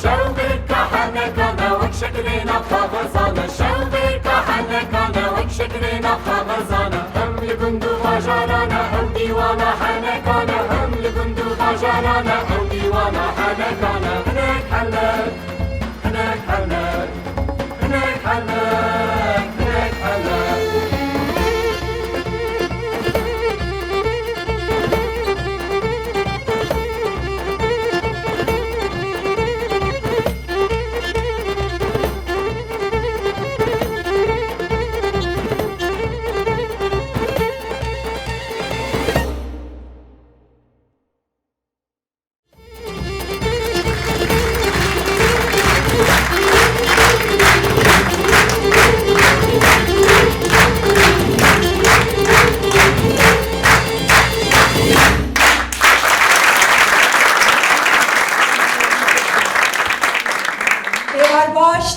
شوقك حنكنا وشكلنا خبزانة شوقك حنكنا وشكلنا خبزانة هم لبندو بجارانا هم ديوانا حنكنا هم لبندو بجارانا هم ديوانا حنكنا هناك حنك هناك حنك هناك حنك هناك حنك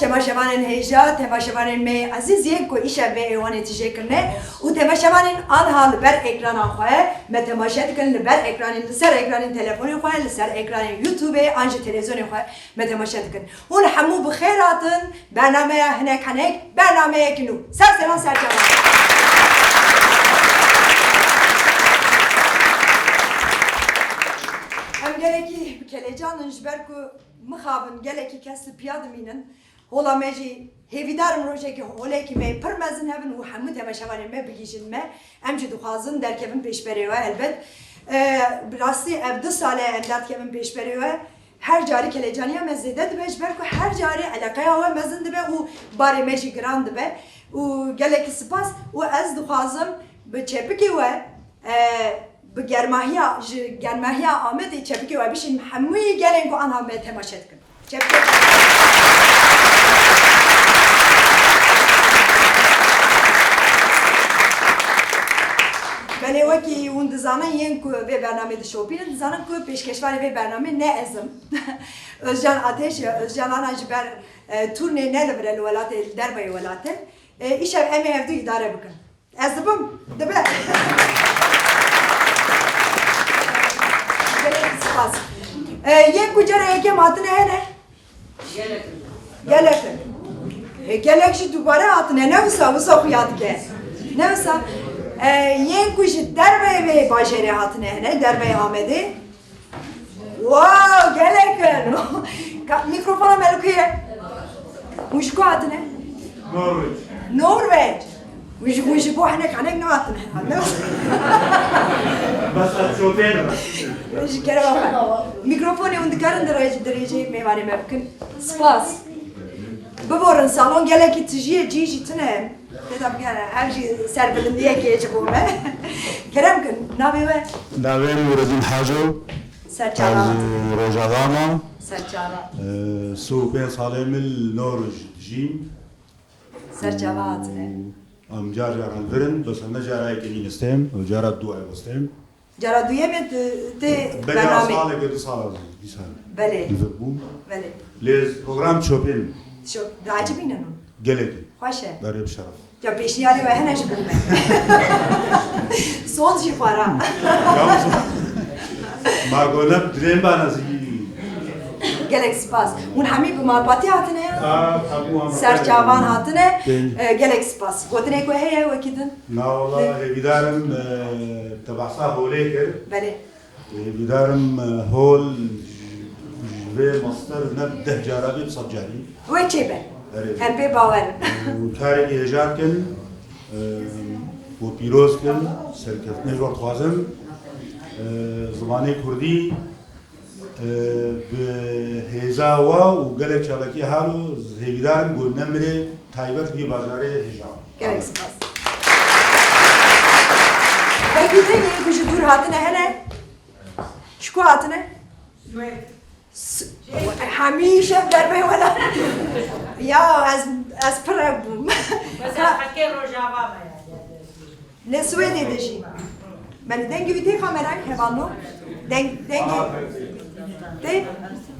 تماشاوان هیجا تماشاوان می عزیز یک کو ایشه به ایوان تیجه کنه و تماشاوان آنها لبر اکران آخواه ما تماشا کن لبر اکران لسر اکران تلفنی خواه لسر اکران یوتیوب آنج تلویزیونی خواه ما تماشا کن اون همو بخیراتن برنامه هنک هنک برنامه کنو سلام سر جوان ام گلکی کلیجان جبر کو مخابن گلکی کس پیاده مینن هولا مجی هیویدارم روشه که هولی که می پرمزن هبن و همه تماشاوانی می بگیشن می امجد خوازن در کبن پیش بریوه البته براستی اب 2 ساله انداد کبن پیش بریوه هر جاری کلیجانی هم زیده دبیش برکو هر جاری علاقه ها مزن دبی و باری مجی گران دبی و گلکی سپاس و از دخوازم به چپکی و به گرماهیا آمده چپکی و بیشین همه گلین کو آنها می تماشا کن چپکی بله وکی اون دزانه این کو به برنامه دشوبی دزانه کو پیشکشواری به برنامه نه ازم özcan ateş özcan anacı ber turne ne lebre الولات دربه الولات ایش امی هفته اداره بکن ازبم دبه سپاس یک کجا یکی ماتنه نه گلک شی دوباره آتنه نه وسا خیاط که نه وسا یک کجا دربه به باجره آتنه نه دربه آمده واو گلک میکروفون ملکیه مشکو آتنه نروژ وش بو احنا كعناك نواتنا بس شوفين وش كرا ميكروفوني وندكرن درجة ميواني ممكن سباس ببورن صالون قالك تجي جيجي تنام تتابع هاجي سر بلندية كيجي بومه كرام كن نابي وين نابي موردين حاجو سرچالات روجاوانا سرچالات سوبين صالم النورج جيم سرچالات ام جار الفرن بس انا جارا يكني نستم وجارا دواء بستم جرا دويمة تي بلا برنامج صالة قد صالة دي سال بله ليفربول بله ليز بروجرام شوبين شو عاجبين انه قلت خوشه داري بشرف جا پیشنیاری و هنش بومه سون جی خوارا ما قلنا درين بانا زي گلک سپاس اون همی به مالباتی هاتنه حبوها سرچاوان هاتنه گلک سپاس گوتنه که هیه وکیدن لا والله بدارم تبع صاحب هوليكر بله بدارم هول جبه مصدر نبده جاربي بصجاري و چه به هم به باور وتاريخ هجار كن وبيروز كن سركتني جور خوازم زماني كردي بهزا و گلک شبکی هارو هیدارم گل نمره تایبت بی بازاره هجا گلک سپاس بگیده یه کجا دور هاتنه هنه شکو هاتنه همیشه در به ولا یا از پرک بوم بس حكي رجعوا نه سویدی دشی من دنگی ویدی کامران هوانو دنگی دی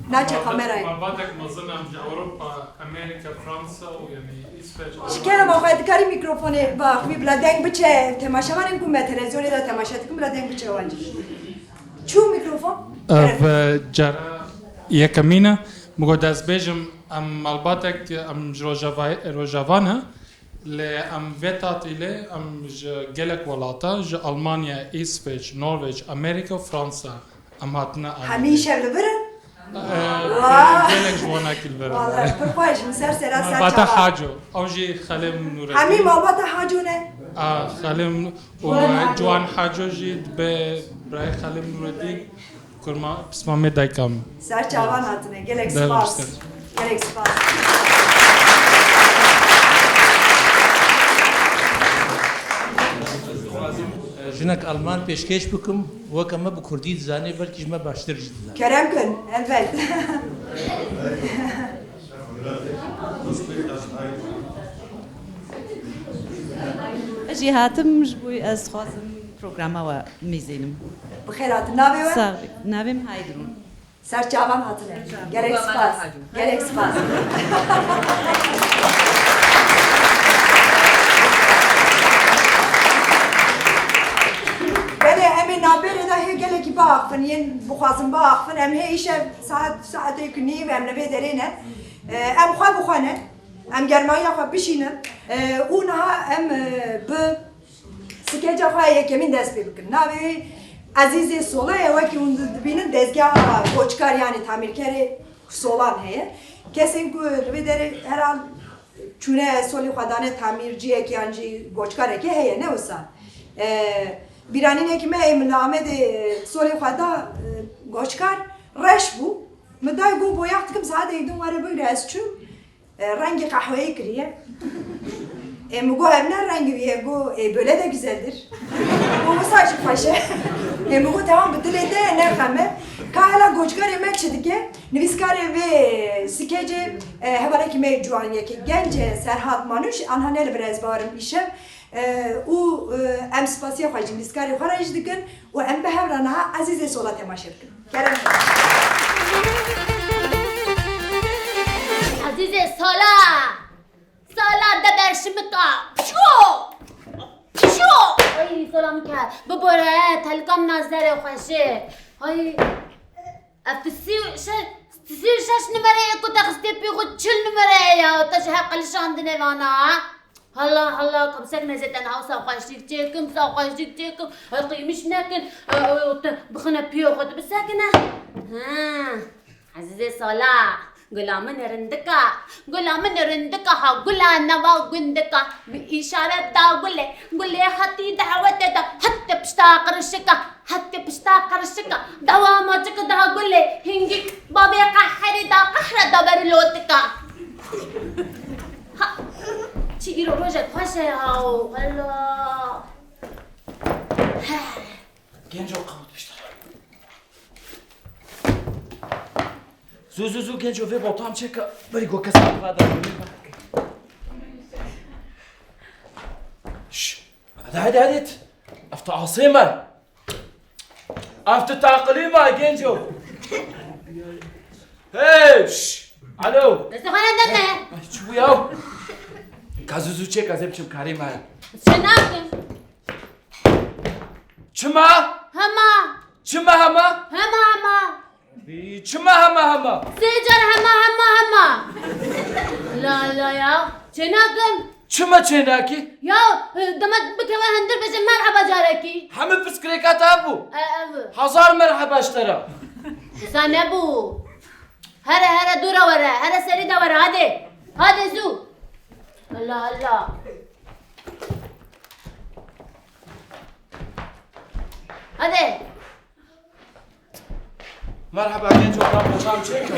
ناچه کامرای مالباتك مظنة من أوروبا أمريكا فرنسا ويعني إسبانيا شکر ما خواهد کاری میکروفونه با خوبی بلا دنگ بچه تماشا من کم تلویزیونی دا تماشا کم بلا دنگ بچه وانجی چو میکروفون؟ و جرا يكمينا مقود أزبيجم أم مالباتك أم روجافانا لأم فيتات إلي أم جلك ولاتا ألمانيا إسبانيا نرويج أمريكا وفرنسا أم هاتنا همیشه لبرن؟ جلك جوانا كل والله برا پرخواهش مسر سر مالباتا سر حاجو أو جي خالم نور همین مالبات حاجونه؟ خالم وجوان حاجو جيد براي خالم نور الدين كرما بسمه مدايكام سر چاوان هاتونه گلک ده سپاس باشتر. گلک سپاس جنك ألمان پیشکش بکم وکم ما بکردی زانی بلکه ما باشتر جد زانی. کرم کن البته اجي هاتم جبوي از خوازم برنامه و میزینم. بخیرات ناوی و صاحبی نویم هایدرون. سر چاوان هاتونه گلک سپاس گلک سپاس بله همین نابیره ده هی گلکی باقفن ین بخوازم باقفن هم هی ایشه ساعت کنی و هم نبی درینه ام خواه بخوانه ام گرمایی خواه بشینه اونها ام به سکیجا خواه یکمین دست بی بکن ناوی عزیزی سوله وکی اون دبینن دزگاه گوچکار yani tamirkari solan heye kesin ku rvidere herhal çune soli xadane tamirciye ki anji goçkare ki heye ne olsa biranine ki me emname de soli xada goçkar reş bu meday go boyaktıkım sade idun var böyle esçu rengi kahveyi kiriye Mugo evler rengi bir go böyle de güzeldir. Bu saç paşa. Mugo tamam bitilede ne kame. Kala goçkar yemek çedike. Niviskar ve sikece hevala kime juan yeki gence Serhat Manuş anhanel biraz bağırım işe. O em spasiye xwajim niviskar xwaraj dikin o em behevrana azize sola temaşa dikin. Kerem. Azize sola. سالا دبر شمكا شو شو اي سلام كا ببره تلقم نظره خوشه هاي افتسي شاش نمره كنت اخستي بيغو تشل نمره يا تشها قلش عندنا وانا هلا كم سكنه زيت انا هاوسا خوشتك تيكم سا خوشتك تيكم هاي قيمش ناكن بخنا بيو خد بساكنه ها عزيزي صلاح غلامن رندكا ها غلا نوا غندكا بإشارة دا غلي حتي دعوة دا حتى بشتا قرشكا دواماتك دا غلي هنجي بابي قحري دا قحرة دا برلوتكا ها تيجي روجة خوشة هاو هلا Genç o kalmışlar. Zu genç o ve botam çeka. Bari go kasap kadar. Şş. Hadi. Afta asima. Afta taqlima genç o. Hey şş. Alo. بس خانا دمه Şu ya. Kazuzu çek azepçim karima. شناكن Çıma. هما Çıma hama. هما Çıma hama. سيجر هما لا يا شناكن Çıma çenaki. يا دمت بكوا هندر بس مرحبا جاركي Hamı psikreka tabu. أه Hazar merhaba işlere. سان ابو هلا دورا ورا هلا سريدا ورا هذا زو الله هذا Merhaba genç olan boşam çek.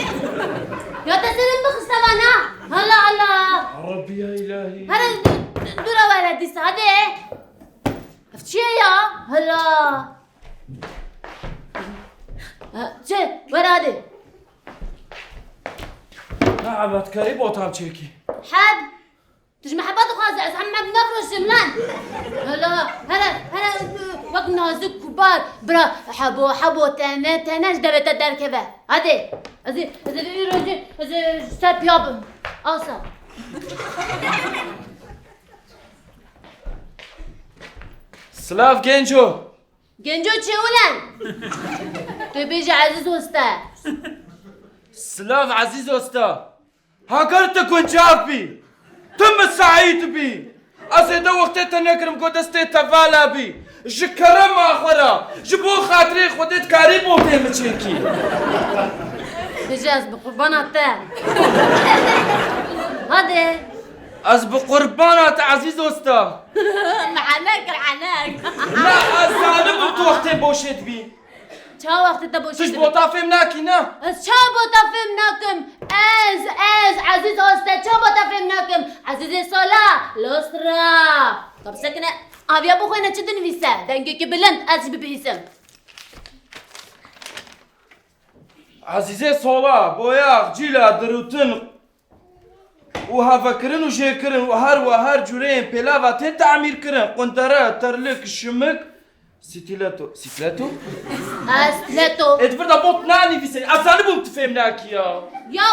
يا تسلم بخستوانا هلا Rabbi ya ilahi. هلا دورا ورا ديس هذا افتشي يا هلا شي ورا هذا Merhaba karib botam çeki. حد تجمع حبات وخازع محمد نفرش ملان هلا وقت نازك كبار برا حبو تناش دبت الدركبة هادي از این روزی از سر پیابم آسا سلاف گنجو گنجو چه اولن؟ تو بیجی عزیز وسته سلاف عزیز استا هاگرت کنجاب بی تم سعید بی از ایده وقتی تنکرم که دسته توالا بی جکرم آخورا جبو خاطری خودت کاری بوده مچنکی بیجی از بقربانات ته هاده از بقربانات عزیز استا رعناك ما از ظالم تو وقتی بوشت بی چه وقت تا باشید تش بوتا فهم ناکی نه از چه بوتا فهم نکم از عزیز هسته چه بوتا فهم نکم عزیز سالا لسترا طب سکنه آبیا بخوینه چه دنویسه دنگه که بلند از ببیسم عزیزه سولا بویاق جیلا دروتن و هفکرن و جیکرن و هر جورین پیلاوه تی تعمیر کرن قندره ترلک شمک ستیلاتو؟ استلتو ادبردا بوت نانی بیسن افزانه بوم تفهم ناکیا یا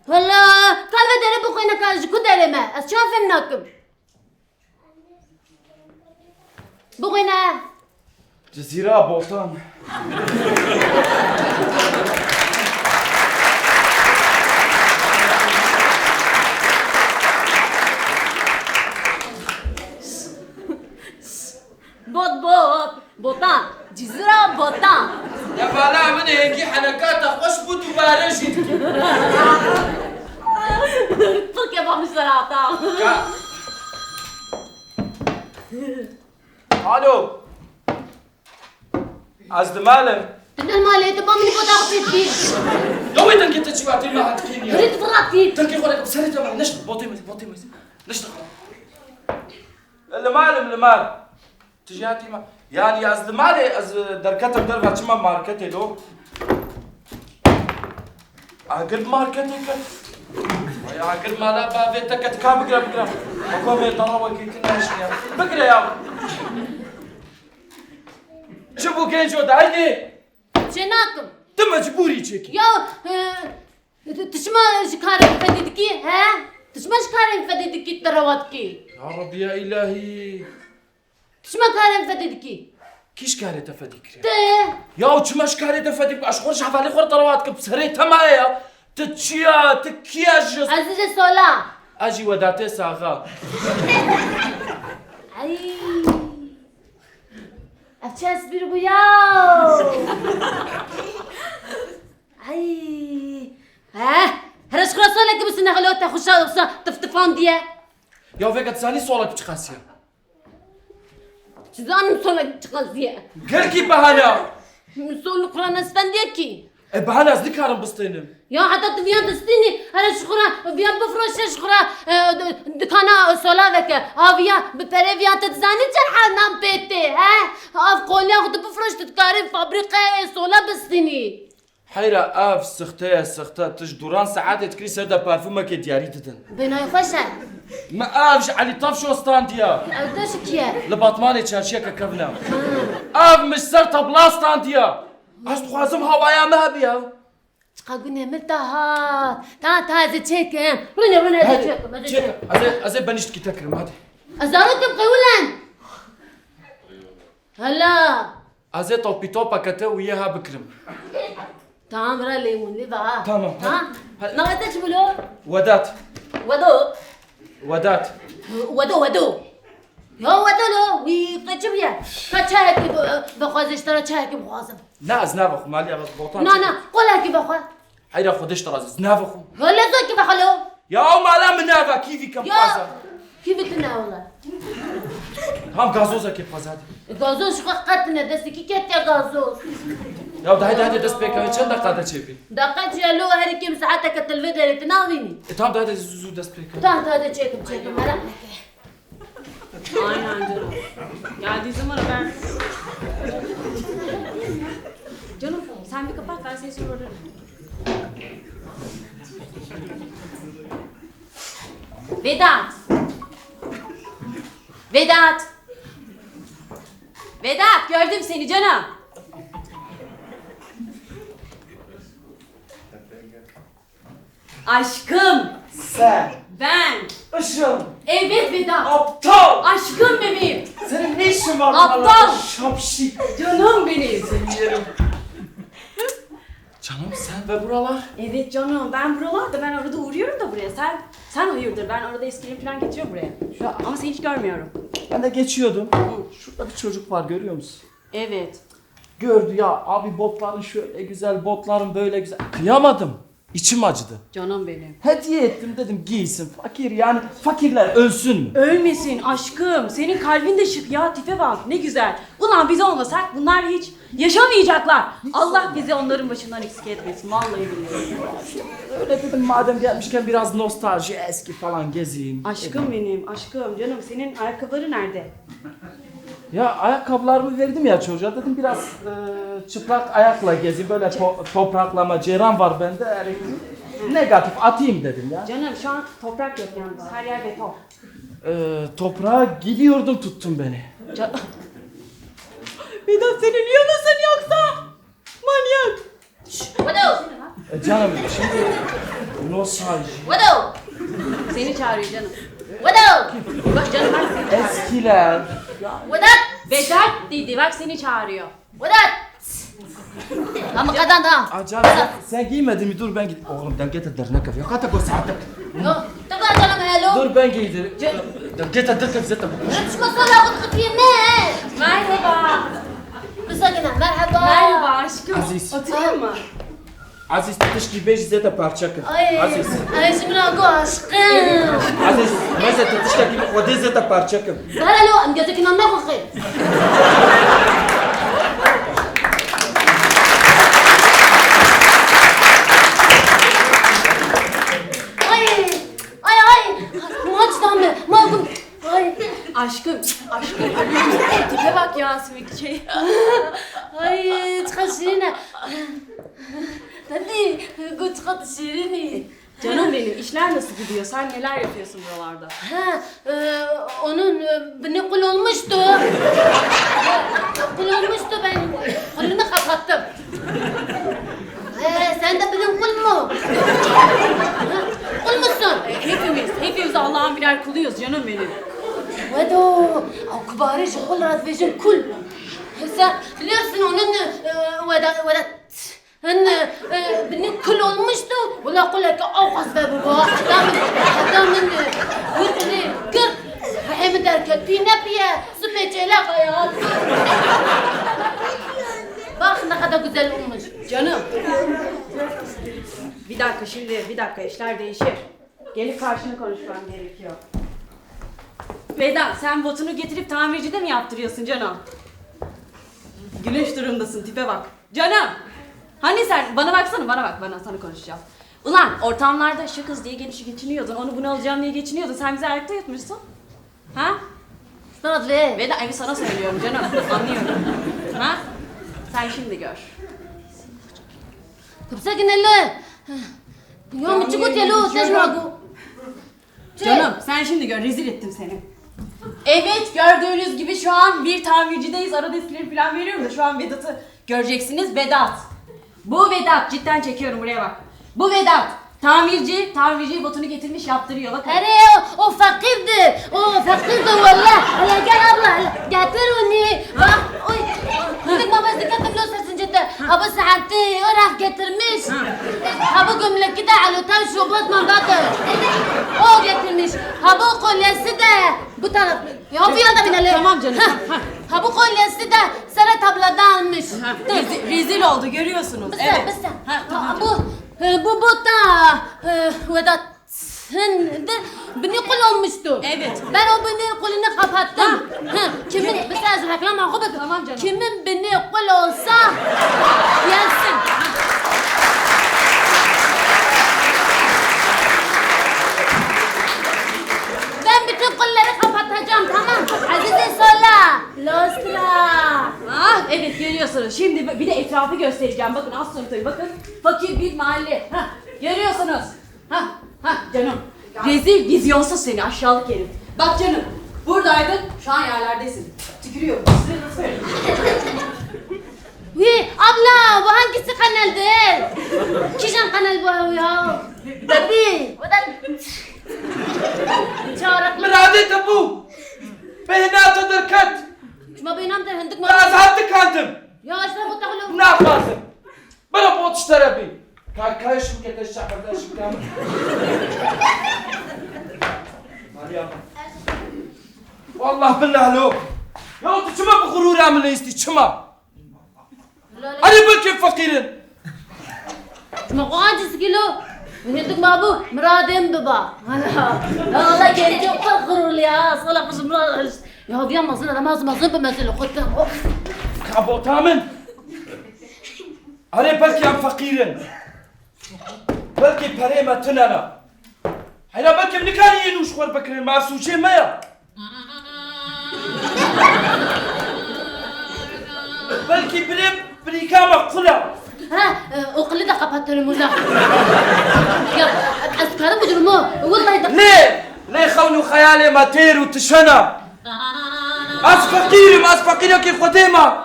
والله قلبه داره بخوینه که جکو داره ما از چه فهم نکم بخوینه جزیره بوتان بوتان جزيرة بوتان يا بالا من هيك حنكاتها خوش بوت وبارجت فك يا بابا صراحة الو از دمالم تنال مالي تبغى مني بوتان خطيتي لو انت كنت تشواتي ما هتكيني ريت فراتي تركي خلك بسرت ما نشط بوتي نشط المال تجاتي ما يعني از دمالي از دركتم در وچما ماركت لو اقل ماركت يا اقل مالا بافيتك كام بقرا اكو مي طراوه كنا شنيا بقرا يا شوفوا كاين شو دايني شناكم تم مجبوري تشيكي يا تشما شكاري فديتكي ها تشما شكاري فديتكي ترواتكي يا رب يا الهي تشما كاري فديتكي كيش كاري تفديك ت يا وش كاري تفديك اشخور شحفالي خور طرواتك بسري تمايا تتشيا تكياج عزيز سولا اجي وداتي ساغا اي اتشاس بيربوياو اي ها هرش خلاص بس نغلوتا خشا تفتفان ديه يا فيك تسالي صولك بتخاسيا زانم صولك تقضيه كركي بهانا صول قران استنديكي بهانا از دكارم بستينم يا حتى تبيان دستيني هرش خرا بيان بفروشش خرا دكانا سولاوك هاويا ببريفيا تتزاني جرحا نام بيتي ها اف قوليا خد بفروش تتكاري فابريقه سولا بستيني حيرة اف سخته تش دوران ساعات تكري سردا بارفومك دياري تتن بيناي خوشا ما افش علي طف شو ستانديا اوتاش كيا لباطماني تشارشيك كفنا اف مش سرتا بلا ستانديا اش تخوازم هوايا ما بيها تقاقوني ملتها تا زي تشيكم رونا زي تشيكم ازي بنشتكي تكرم هادي ازاركم قولان هلا ازي توبي توبا كتا وياها بكرم تمام را ليمون لي بقى تمام. ها نغدتش بلو ودات ودو يا ودو لو ويقجبيا كاتشاك بخوازش ترى تشاك بخوازم نا زنافخ مالي غلط بوطان نا قولها كيف اخو حيرة خدش ترى زنافخ ولا زو كيف اخلو يا مالا منافا كيفي كم يا فازا كيف تناولا هم غازوزا كيف فازادي غازوش قطنا دستي كي كيت يا غازوش يا هيدا دست بيكا چند دقيقة تشيبي دقات يا لو هري كم ساعتك التلفزيون تناويني تام هيدا زوزو دست بيكا هذا تشيكم هلا Aynen canım. Geldiği ara ben... Canım sen bir kapat ben seni sonra ararım. Vedat gördüm seni canım. Aşkım. Sen. Ben. Işıl. Evet Vedat. Aptal. Aşkım bebeğim. Senin ne işin var Aptal. buralarda? Şapşik. Canım benim. Canım sen ve buralar. Evet canım ben buralarda ben arada uğruyorum da buraya. Sen hayırdır ben arada eskrim falan getiriyorum buraya. Ama seni hiç görmüyorum. Ben de geçiyordum. Şurada bir çocuk var görüyor musun? Evet. Gördü ya abi botların şöyle güzel, botların böyle güzel. Kıyamadım. İçim acıdı. Canım benim. Hediye ettim dedim giysin. Fakir yani fakirler ölsün mü? Ölmesin aşkım. Senin kalbin de şık ya tipe bak ne güzel. Ulan biz olmasak bunlar hiç yaşamayacaklar. Allah bizi onların başından eksik etmesin. Vallahi billahi. Öyle dedim madem gelmişken biraz nostalji eski falan gezeyim. Aşkım benim aşkım canım senin ayakkabıları nerede? Ya ayakkabılarımı verdim ya çocuğa dedim biraz çıplak ayakla gezeyim böyle topraklama ceyran var bende negatif atayım dedim ya. Canım şu an toprak yok yalnız her yer beton. Toprağa gidiyordum tuttun beni. Vedat sen ölüyor musun yoksa? Manyak. Vado. Canım şimdi nostalji. Vado. Seni çağırıyor canım. Vado. Bak canım bak seni çağırıyor. Eskiler. Vedat. Vedat dedi bak seni çağırıyor. Vedat. Ama kadın da. Acayip sen giymedin mi? Dur ben git. Oğlum ben getir dernek ya. Kata go saatte. Yok. Tekrar canım hello. Dur ben giydim. Getir dernek zaten. Hiç masala kutlayayım. Merhaba. Bisakina merhaba. Merhaba aşkım. Aziz. Oturuyor mu? Aziz tutuşki beş zeta parça kır. Ay. Aziz. Ay şimdi aku aşkım. Aziz. Meze tutuşki o de zeta parça kır. Hala lo am gözükün anne kokay. Ay. Maçtan mı? Malum. Ay. Aşkım. Tipe bak ya simik şey. Ay تخشينا تدي قلت خط شيريني Canım benim işler nasıl gidiyor? Sen neler yapıyorsun buralarda? Ha onun beni kul olmuştu. Kul olmuştu ben kulunu kapattım. Sen de benim kul mu? Kul musun? Hepimiz Allah'ın birer kuluyuz canım benim. Vedo, o kubari şokol razvejim kul. Sen biliyorsun onun Vedat beni kul olmuştu. Valla kulak avaz be baba. Hatta min yurtni kır. Hem derket pine piye sümeçele hayat. Bak ne kadar güzel olmuş. Canım. Bir dakika işler değişir. Gelip karşını konuşmam gerekiyor. Vedat sen botunu getirip tamircide mi yaptırıyorsun canım? Gülünç durumdasın tipe bak. Canım. Hani sen bana baksana bana sana konuşacağım. Ulan ortamlarda şu kız diye geçiniyordun. Onu bunu alacağım diye geçiniyordun. Sen bizi ayakta yutmuşsun. Ha? Sanat ve Vedat evet sana söylüyorum canım. Anlıyorum. Ha? Sen şimdi gör. تمسكن اللي يوم تشكوت يا لو تجمعوا Canım sen şimdi gör rezil ettim seni. Evet gördüğünüz gibi şu an bir tamircideyiz. Arada eskileri falan veriyorum da şu an Vedat'ı göreceksiniz. Vedat. Bu Vedat. Cidden çekiyorum buraya bak. Bu Vedat. Tamirci botunu getirmiş yaptırıyor bakın. أري أو فقيرد والله هلا قال الله قاتلوني dedik baba dikkat biliyorsun cidden. Abi saati oraya getirmiş. Ha bu gömleki de alutan şubat mandatı. O getirmiş. Ha bu kolyesi de bu taraf. Ya bu yana binelim. Tamam canım. Ha bu kolyesi de sana tabladan almış. Rezil oldu görüyorsunuz. Evet. Ha, tamam. Bu da Vedat beni kul olmuştu. Evet. Ben o beni kulunu kapattım. Kimin mesela reklam akıbı. Tamam canım. Kimin beni kul olsa gelsin. Ben bütün kulları kapatacağım tamam. Azize sola. Lostra. Ah evet görüyorsunuz. Şimdi bir de etrafı göstereceğim. Bakın az sonra tabii bakın. Fakir bir mahalle. Ha görüyorsunuz. Ha canım. Rezil vizyonsuz seni aşağılık herif. Bak canım. Buradaydın. Şu an yerlerdesin. Tükürüyorum. Size nasıl söyleyeyim? Abla bu hangisi kanal değil? Kişan kanal bu ya? دبي ودن شارك من عادي تبو بهنا تدركت ما بينام ده هندك ما أزهدت كاندم يا ايش تبغى تقولوا نافذ بلا بوت اشترى بي كايش مكت الشعب ده شو كامل مريم والله بالله لو يا انت شما بغرور عمل استي شما انا بلكي فقير ما قاعد كيلو هندك ما ابو مرادم بابا لا والله كان جو غرور لي صلاح مش مراد يا هو ما صرنا ما بمثل خدته ابو تامن انا بلكي ام فقير بلكي بري ما تنانا هنا بلكي من كان ينوش خور بكر ما سوشي مايا بلكي بري كاما قلا ها اقلد قبحت الملا يا اسكر مجرمه والله ليه خونوا خيالي ما تير وتشنا أس فقير كيف قديمة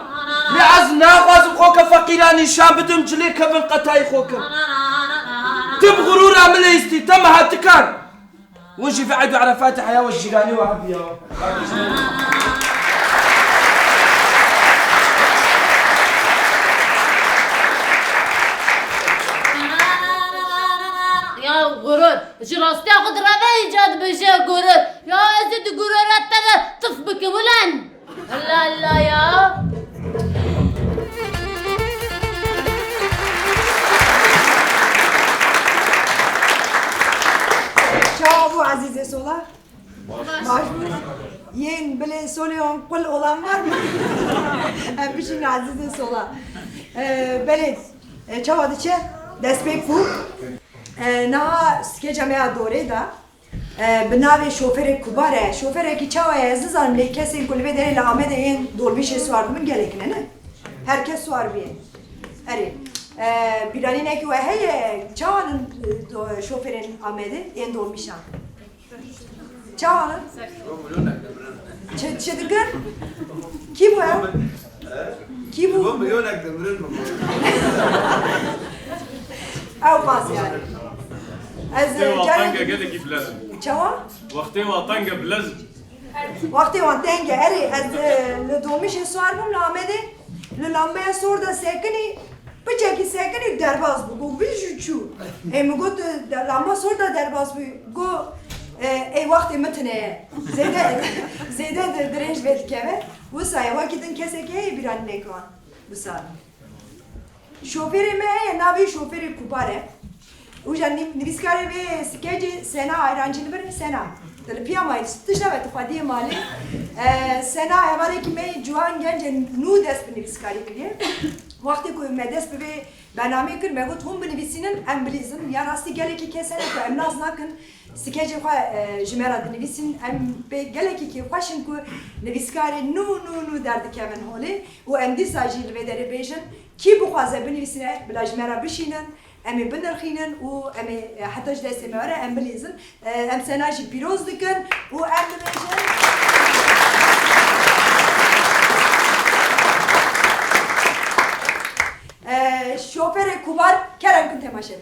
لعزنا غاز خوك فقيراني شام بدم جليك بن قتاي خوك تب غرور عمل يستي تم هاتكان وجي في عيد على فاتح يا والجيراني وعبي يا غرور جراستي اخذ ربعي جاد بشي غرور يا ازيد غرورات تفبك ولان لا لا يا Çavu Azize Sola. Başvur. Yen bile soruyorum kul olan var mı? Bir şey Azize Sola. Bele çavadı çe despek bu. Naha skecamaya doğru da. Binavi şoförü kubare. Şoförü ki çavaya zızan le kesin kulübe deri la Ahmet yen dolbi şey suardımın gerekine ne? Herkes suar bir. Eri. Birani ne ki o heye çavanın şoförün Ahmet'i yen dolmişan. Çavanın. Çedıkın. Kim bu ya? Kim bu? Ev pas yani. وطنجة قالك بلازم Çava? وقتي وطنجة بلازم Vakti var denge. Eri le dolmişe suarbım la Ahmet'i. Le lambaya sor da sekini. Bıçaki sekini derbaz bu. Bu bir şu. Em got lamba sor da derbaz bu. Go vakti mtne. Zede direnç vetkeve. Bu say vakitin keseke bir anne kan. Bu say. Şoförü me navi şoförü kupare. Uja niviskare ve skeci sena ayrancını bir sena. Tabii piyamayı tışla ve tufadiye mali. Sena evare ki me juan gence nu des niviskare kliye. Vakti koyu me des ve bename kır me got hum nivisinin emblizm ya rasti geleki kesene ko emlaz nakın skeci ko jimera nivisin em be geleki ki başın ko niviskare nu derdi kemen holi. O emdi sajil ve deri bejin ki bu xaze benivisine bila jimera bişinin emi بنرخينن و emi حتى جلسة مورا ام بليزن ام سناجي بيروز دكن و ام بليزن شوفر كبار كرم كنت ماشي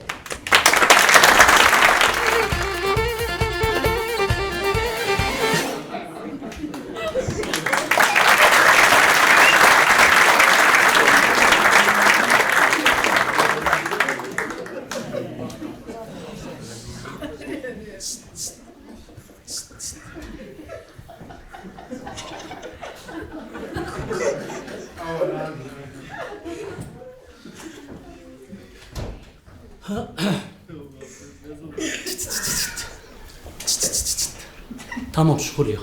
Tamam şükür ya.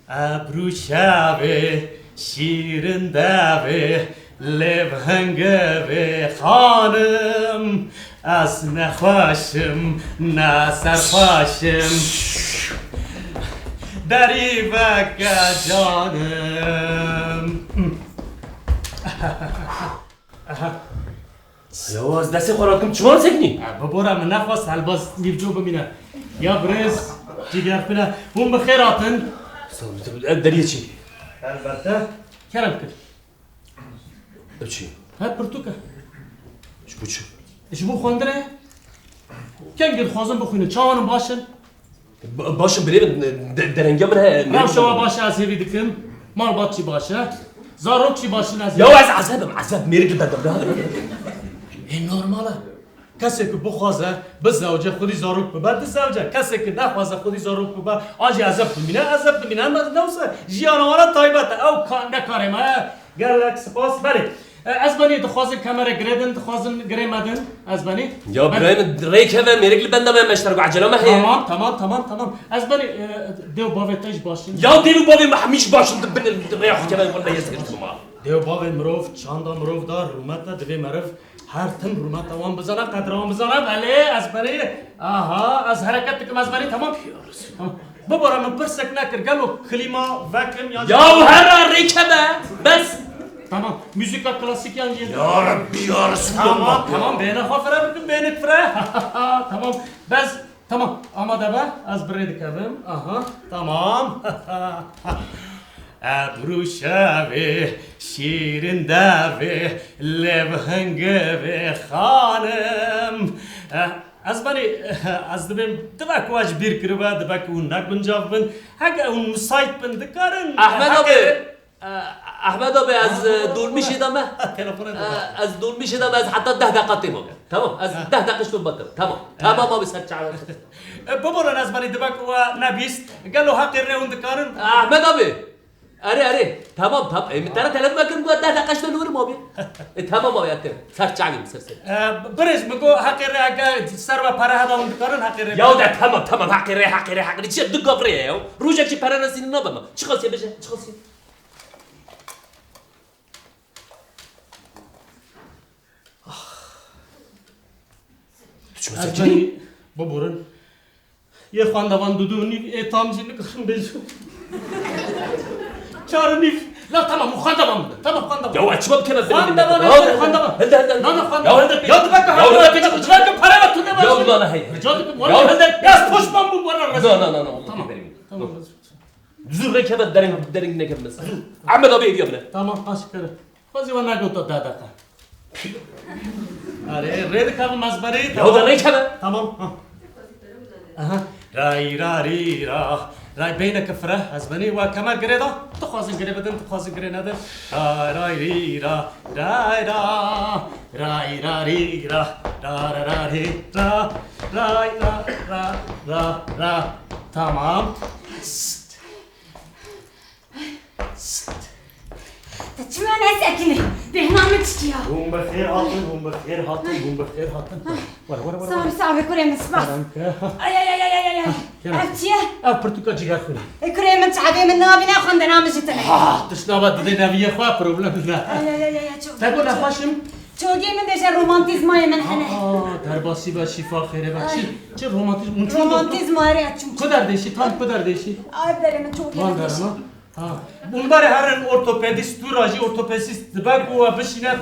ابرو شبه شیرین دبه لب هنگه خانم از نخواشم نه سرخواشم دری بکه جانم یا از دستی خوراکم چوار سکنی؟ ببورم نخواست الباز نیفجو ببینه یا برز جیگر کنه هم بخیر آتن دەریە چی؟ البته کرم کرد بچی؟ هر پرتوکه بچی؟ اش بو خوندره کنگل خوازم بخوینه چاوانم باشن باشم برێ دەرەنگە من هەیە رام شما باشه از هیوی دکم مال باد چی باشه زاروک چی باشن از یا از عذابم عذاب میره که بدم این نرماله کسی که بخوازه به زوجه خودی زاروک ببرد زوجه کسی که نخوازه خودی زاروک ببرد آجی عذاب بمینه هم از نوسه جیانوارا تایبته او نکاریم گلک سپاس بله از بانی دخوازن کمره گریدن دخوازن گریمدن از بانی یا برای ریک هوا میره که بندم هم مشترک عجله ما هی تمام از بانی دیو باوی تیج باشین یا دیو باوی محمیش باشن ریخ که من والله یزگیر شما دیو باوی مروف چاندا مروف دار رومت دوی مرف هر تن رومت وان بزنه قدر وان بزنه بله از بانی آها از حرکت کم از بانی تمام ببرم من پرسک نکر گلو کلیما وکم یا هر ریک هوا بس tamam müzik klasik yani ya Rabbi ya Resulallah tamam beni hafıra bugün beni fıra tamam biz tamam ama da ben az bredik abim aha tamam Ebru şavi şirin davi levhenge ve hanım az beni az da ben tabak vaç bir kırba tabak unak bunjavın haga un müsait ben dikarın Ahmet abi احمد ابي از دور میشه دمه از دور میشه دمه از حتی 10 دقیقه تمام تمام از 10 دقیقه شو بطل تمام ما بسات شعر بابا ناس بني دبك ونبيست قالوا حق الريون دكارن احمد ابي اري تمام ترى ثلاث ما كان 10 دقيقه شو نور ما بي تمام ابي اكل سات شعر سر بريز مكو حق الريا سروا para هذا دكارن حق الريا يا ده تمام حق الريا چه دو گفریه روزك چی para نسین نبم چی خاصیه بشه چی خاصیه Azbani baburun ye xandavan duduni etamjini kırın bezu çarnif la tamam xandavan tamam xandavan ya açmam keme xandavan helde ya tabak ya para var tüne var ya Allah hayır ya helde ya poşman bu bana tamam zurre keme derin ne kemez Ahmet abi ediyor bana tamam aşkara fazi wana gota dadaka अरे रेड का मजबरी ya da ne keme tamam aha راي راري را راي بينك فرح أزبني وكمان قريدا تخازن قريبا تخازن قرينا راي ري را راي را راي راري را را راري را راي را را را را tamam تشمع ناس أكني بهنا متشتيا هم بخير هم بخير هاتن ورا صعب صعب كريم اسمع أي عرفتيه؟ برتقال جيجار خوني كريم انت عبي من نابنا خندنا مجتنا تشنابات بدينا بيه خوا بروبلم لنا تقول أخواشم شو جي من ديش الرومانتيزم من هنا درباسی با شفا خیره بخشی چه رومانتیزم رومانتيزم هاري أتشوم کدر دیشی tam کدر دیشی آب داري من شو من دارم bunlar her ortopedist duracı ortopedist demek o beşine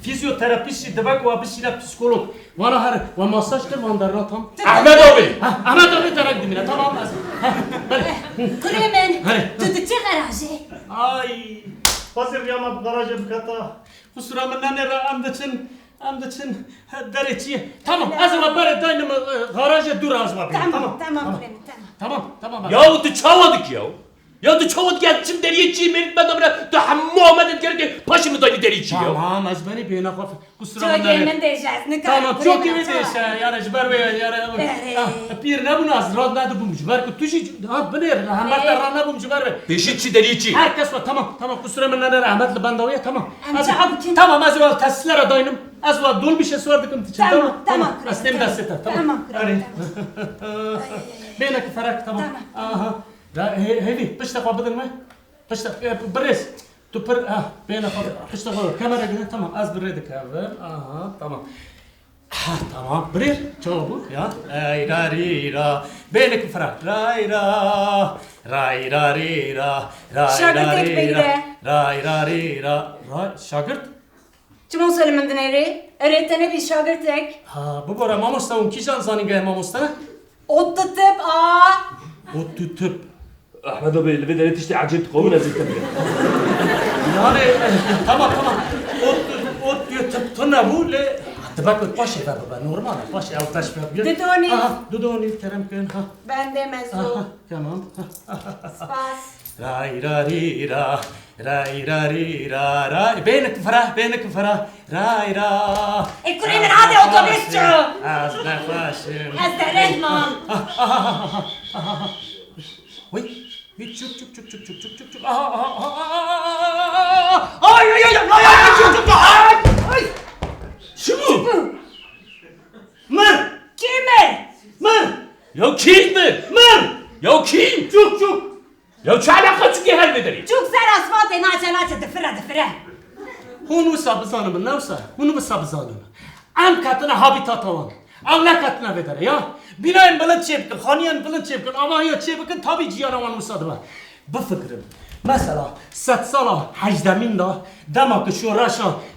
fizyoterapist demek o beşine psikolog vana her ve masaj kır vandarına tam Ahmet abi Ahmet abi tarak dimine tamam كريمن تدتي غراجي ay hazır yama garaja bukata kusura minna ne amdiçin dereci tamam azma bare daynım garaja dur azma tamam كريمن tamam ya o da çavadık ya Ya da çoğut geldim deriyeci merit ben de bana da Muhammed'in gerek paşımı da deriyeci ya. Tamam azbani beyna khaf kusura شو جي من ديش tamam çok iyi deş yani jbar ve yani pir ne bu nas rad ne bu jbar ku tuşi ha biner rahmet rana bu jbar ve Beşikçi deriyeci. herkes var tamam kusura minna rahmetli bandaviye tamam tamam azval taslara daynım azval dol bir şey sordıkım için tamam astem daseta tamam beyna farak tamam aha da hevi pişta qabdın mı pişta bres tu per beyna pişta kamera gene tamam az birredik abi aha tamam tamam birer çoğu ya ay rari ra beynek farak ray ra ray rari ra ray rari ra şagırt شو مسلم من دنيري أريتني بشاغرتك bu bora mamosta un kişan sanin gay mamostana أوتتب o tutup احمد ابي اللي بدنا تشتي عجينه تقومنا زي التمرين Yani tamam. O tuna bu le. Tabak paşa baba normal paşa al taş bir. Dudoni. Dudoni kerem kön ha. Ben de mezun. Tamam. Spas. Ray ra ri ra. Ray ra ri ra ra. Beynك فرح. Ray ra. Ekonomi hadi otobüsçü. Az nefesim. Az da rehman. Oy. Çık. Ay. Ay. Şu mu? Mır. Kimi? Mır. يا كيف من Mır. يا كيف Çık. يا شو علاقه تجي هالمدري Çok ser asfalt naçe dıfıra. Hunu sabzanım neyse. Hunu sabzanım. Am katına habitat olan. Allah katına bedere ya. Binayın balık çepkin, haniyen balık çepkin, ama ya çepkin tabi ciyanavan musadıma. Bu fikrim. Mesela 7 sala hecdemin da demek ki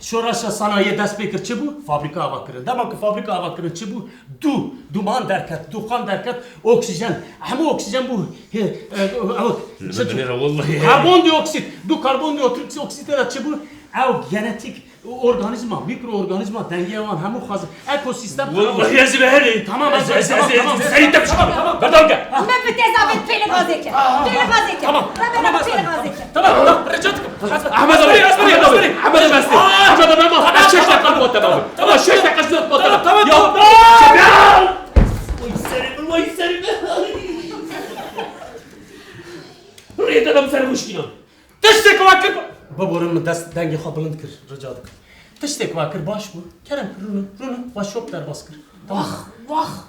şuraşa sanayiye dest bekir çi bu? Fabrika bakırın. Demek ki fabrika bakırın çi bu? Duman derket, dukan derket, oksijen. Ama oksijen bu. Karbondioksit. Karbondioksit de çi bu? Ev genetik organizma, mikroorganizma dengeye olan hem o hazır ekosistem. والله يا زبالي Tamam. سيد تمشي بدونك Ben bir tezahürat peli gazeke. Tamam. Ben peli gazeke. Tamam رجعتك احمد ابي اصبري احمد ابي احمد ابي ما الشيش قلب تمام تمام الشيش قلب تمام يا ويسرب ريت انا مسر مشكله تشتك واكر بابورم دست دنگی خبلند کر رجا دکر تشتك واكر باش بو kerem runu baş yok der baskır vah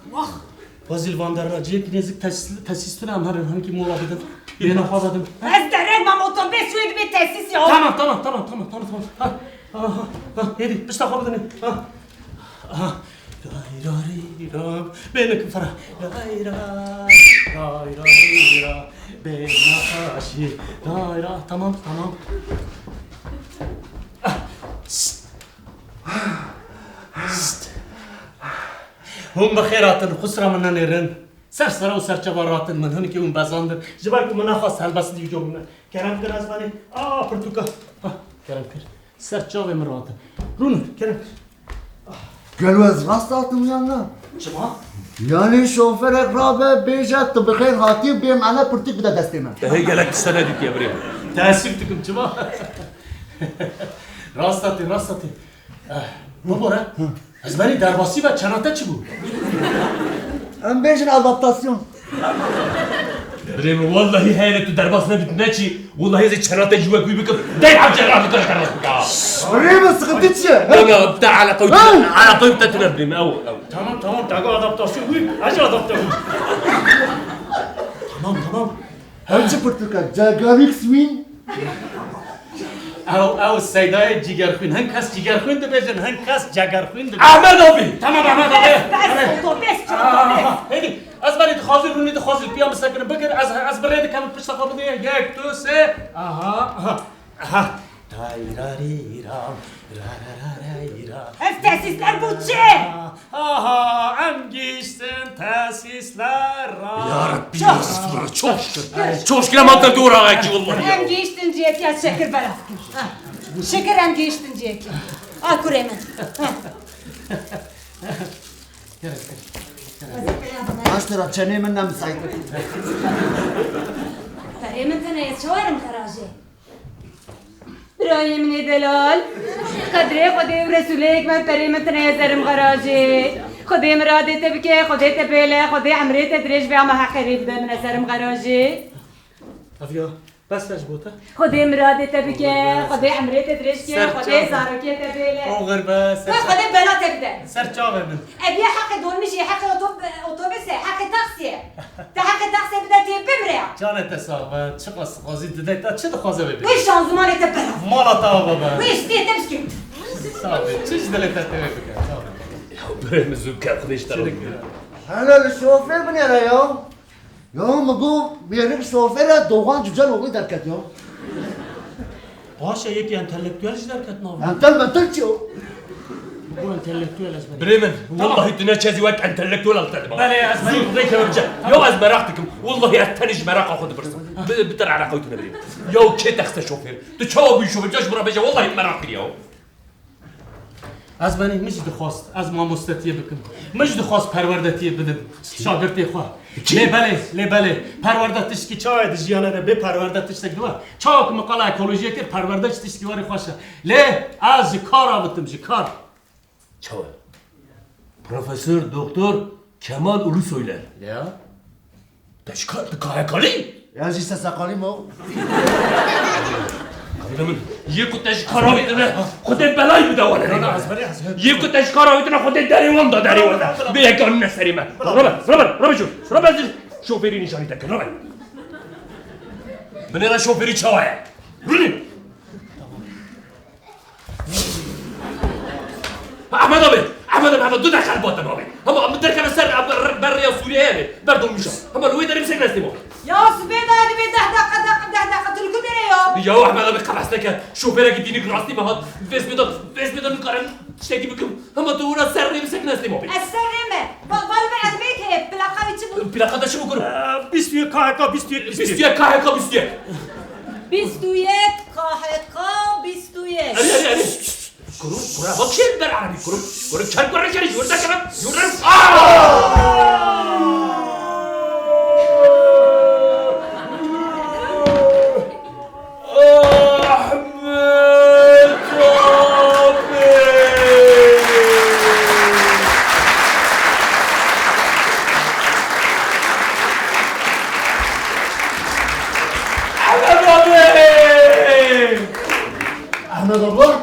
Vazil Van der Racı'ya kinezik tesisini amharın hangi mola bidin birine havadım Az da rehman otobüs şuydu bir tesis ya. Tamam ha hadi bir dakika bidin ha Ray beni kıfara Ray beni aşı tamam هم بخيراتن خسرة من نيرن سرسرة وسرچباراتن من هنكي هم بازاندن جبالكم من أخص هالبس دي جومنا كرم كر أزباني برتوكا كرم كر سرچاوي مراتن رونر كرم قالوا از غصت آتم yanına. شما؟ Yani şoför ekrabı beycat bixeyr hati bim ana pırtık bir de desteme. هي قالك السنه ديك يا بريم تأسفتكم شما؟ راستاتي بابورا أزباني درباسي و چناتا چي بو؟ Em bejin adaptasyon. بريم والله هاي درباسنا بتناتشي والله هذه شنطه جوا كوي بكم داير على جرات درباس بك Rima sıkıntı çi. انا بتاع على طيبتك بريم او Tamam tago adaptasyon huy acı adaptasyon Tamam Hemçi pırtıka Jagavik swing. او السيداي جيجر خوين هنكاس جيجر خوين دبيجن هنكاس جاجر خوين دبيجن احمد ابي تمام احمد ابي Otobüs. هيدي ازبري تخازي روني تخازي البيام مسكن بقر از بريد كم بشتاق بدي ياك تو سي اها Az tesisler bu çi. ام گیشتن تاسیسler يا ربي يا استغفر çok şükür ما اقدر ادور عليك والله Hem geçtin ciheti ya şeker belafkır. Şeker hem geçtin ciheti. Al kuremen. Kaç lira çene minna müsait. Kuremen tane yetşovarım karaji. برای من دلال قدره خودم رسولك من برای من تنازرم غراجي خودم رادت بكي خودت بيلا خودي عمري تدريج بيع ما حقري بدا من نزرم غراجي افيا بس بوتا خودم رادت بكي خودي عمري تدريج كي خودي زاركي تبيلا اوغر بس خودي بلا تبدا سرچاوه من ابي حق دول مشي حق اوتوبيس حق تاكسي ده حق تاكسي بدا تبمريا جانت حسابه چقدر قاضي ددیتا چه خوازه ببین وش شانزمان تبلا مالا تا بابا وش دي تمسكي صافي چش دلتا تبي بريم الزكاه خذ اشتري Hala şoför bu ne ya? Ya mıgu bir yerin şoföre Doğan Cücel oğlu derket ya. باشه یکی انتلکتوالش درکت نام Entel mentel çi o. بو انتلكتوال از بريمن والله الدنيا شازي وقت انتلكتوال التدبا بله از زور ريك برجع يو از مراقتكم والله يتنج مراق اخذ برس بتر على قوتنا بريم يو كي تخت شوفير تو چاو بي شوفير جاش برا بجا والله مراق يو از بنی مش دخواست از ما مستطیع بکن مش دخواست پروردتی بدم شاگردی خواه لی بله پروردتش کی چای دجیانه ده به پروردتش تگدوا چاک مقاله اکولوژی که پروردتش کی واری خوشه لی از کار آوتم کار چاو پروفسور دکتر کمال اولوسویلر یا تشکال دکایکالی یعنی سساقالی مو من یکو تشکار میدونه خود بلای بدوانه یکو تشکار میدونه خود دریوان دا به یکان نسری من رابر شوفری نشانی تکن رابر من اینا شوفری چاوه رونی احمد دو دخل باتم آبی اما درکم سر بر یا سوریه بردون میشم اما روی داریم سکنه استیمو يا سبيدا اللي بده دقة القدرة يا احمد ابي قبستك شوفيرك يديني راسي ما هاد بس بدون نقارن شتي بكم اما دورا سرني مسكنا استيموبي السرمة بالبعد بيك بلا قد شو بكرو 21 KHK 21 KHK 21 21 KHK 21 اري كرو بكشير بالعربي كرو كان كرو كان يوردا كمان يوردا احمد آبا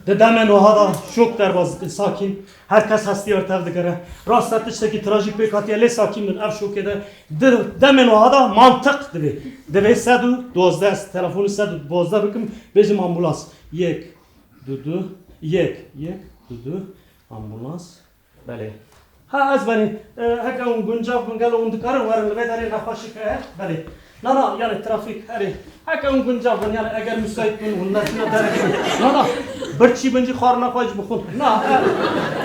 ددم نوهادا شوک در باز ساکین هر کس هستی ارتب دگره راستش که تراژیک پیکاتی لی ساکین من اف شوکه ده دم نوهادا منطق دوی 112 است تلفن 112 بکم بجم آمبولانس 1 2 2 1 1 2 2 آمبولانس بله ها از بنی هک اون گنجاف من قالوا اون دکارن ورن لبه داری نخوشی که بله نه یعنی ترافیک هری هک اون گنجاف من یعنی اگر مسایت کن اون نتیجه داره نه برچی بنجی خار نخواهش بخون نه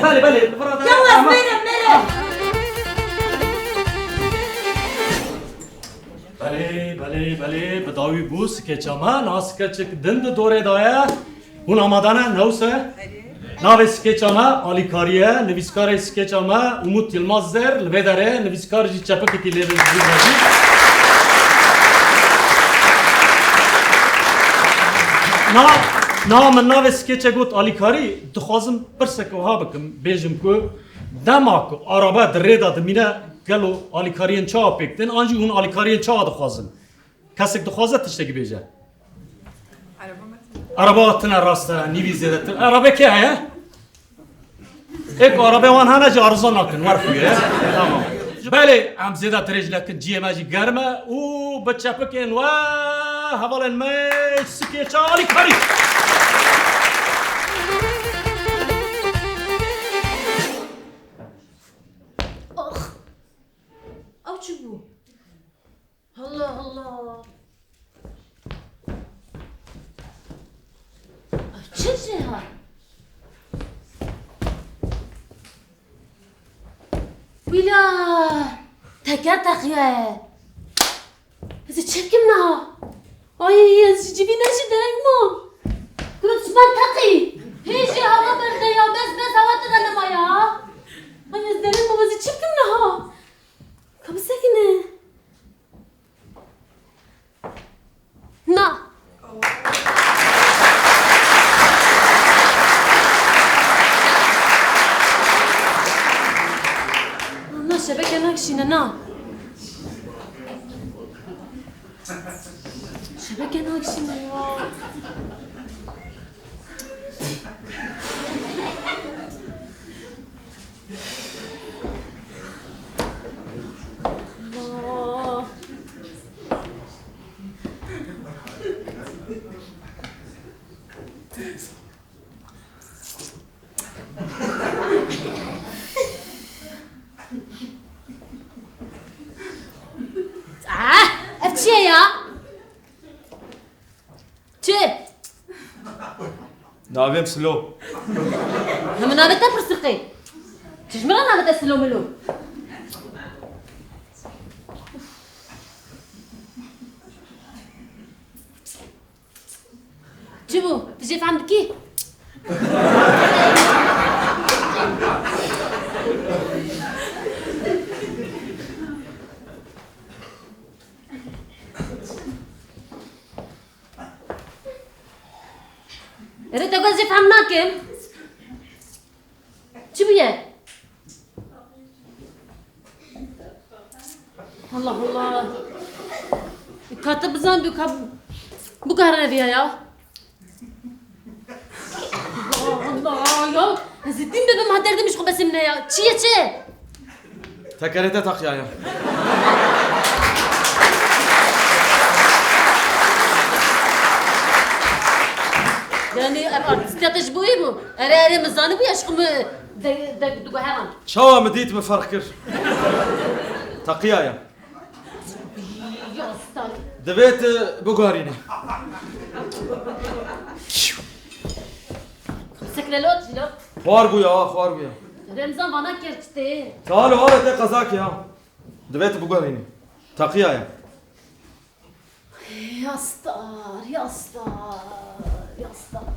بله برادر يلا ميرم بله بداوی بوس که چما ناس که چک دند دوره دایا اون آمادانه نوسه ناو سکیچاما آلیکاریه نویسکار سکیچاما امود یلماز زر لبه داره نویسکار جی چپکی که لیره زیبازی من ناو سکیچه گوت آلیکاری دخوازم برسک و ها بکم بیجم که دماکو عربه دره داد مینه گلو آلیکارین چا پکتن آنجی اون آلیکارین چا دخوازم کسی دخوازه تشتگی بیجه عربه تنه راسته نیویزه ده عربه که هیا؟ ایک عربه وان هنه جا ارزان نکن ورخویه تمام بله هم زیده تریج لکن جیمه جی گرمه او بچه پکن و حوالن میش سکیچه آلی کاری او چی بو؟ الله چه ها؟ ویلا تکر تقیه از چه بکم نه آی از جیبی نشی درنگ ما گروت سپر تقی هیچی هوا برده یا بس هوا تدنه ما یا آی از درنگ ما بازی چه بکم نه کم سکنه نه شبكة ناكشينا نا شبكة ناكشينا الله افتشي يا ناویم سلو هم نابت برسقي تجمعنا نابت سلو ملو جيبو تجي في عندك كي ريت اقول زي فهمناكم شو بيه الله الله كاتب زنبي بكهرنا فيها يا الله يا هزتين بابا ما هدردي مش بس منا يا تشي تكريت تقيايا يعني استاتش بويبو اري مزاني بو يشقم دغ هران شو مديت مفركر تقيايا يا استاذ دبيت بوغاريني سكلالوت لو خوار بويا رمزان وانا كرتي تعالوا هذا تي قزاك يا دبيت بوغاريني تقيايا يا ستار يا ستار يا ستار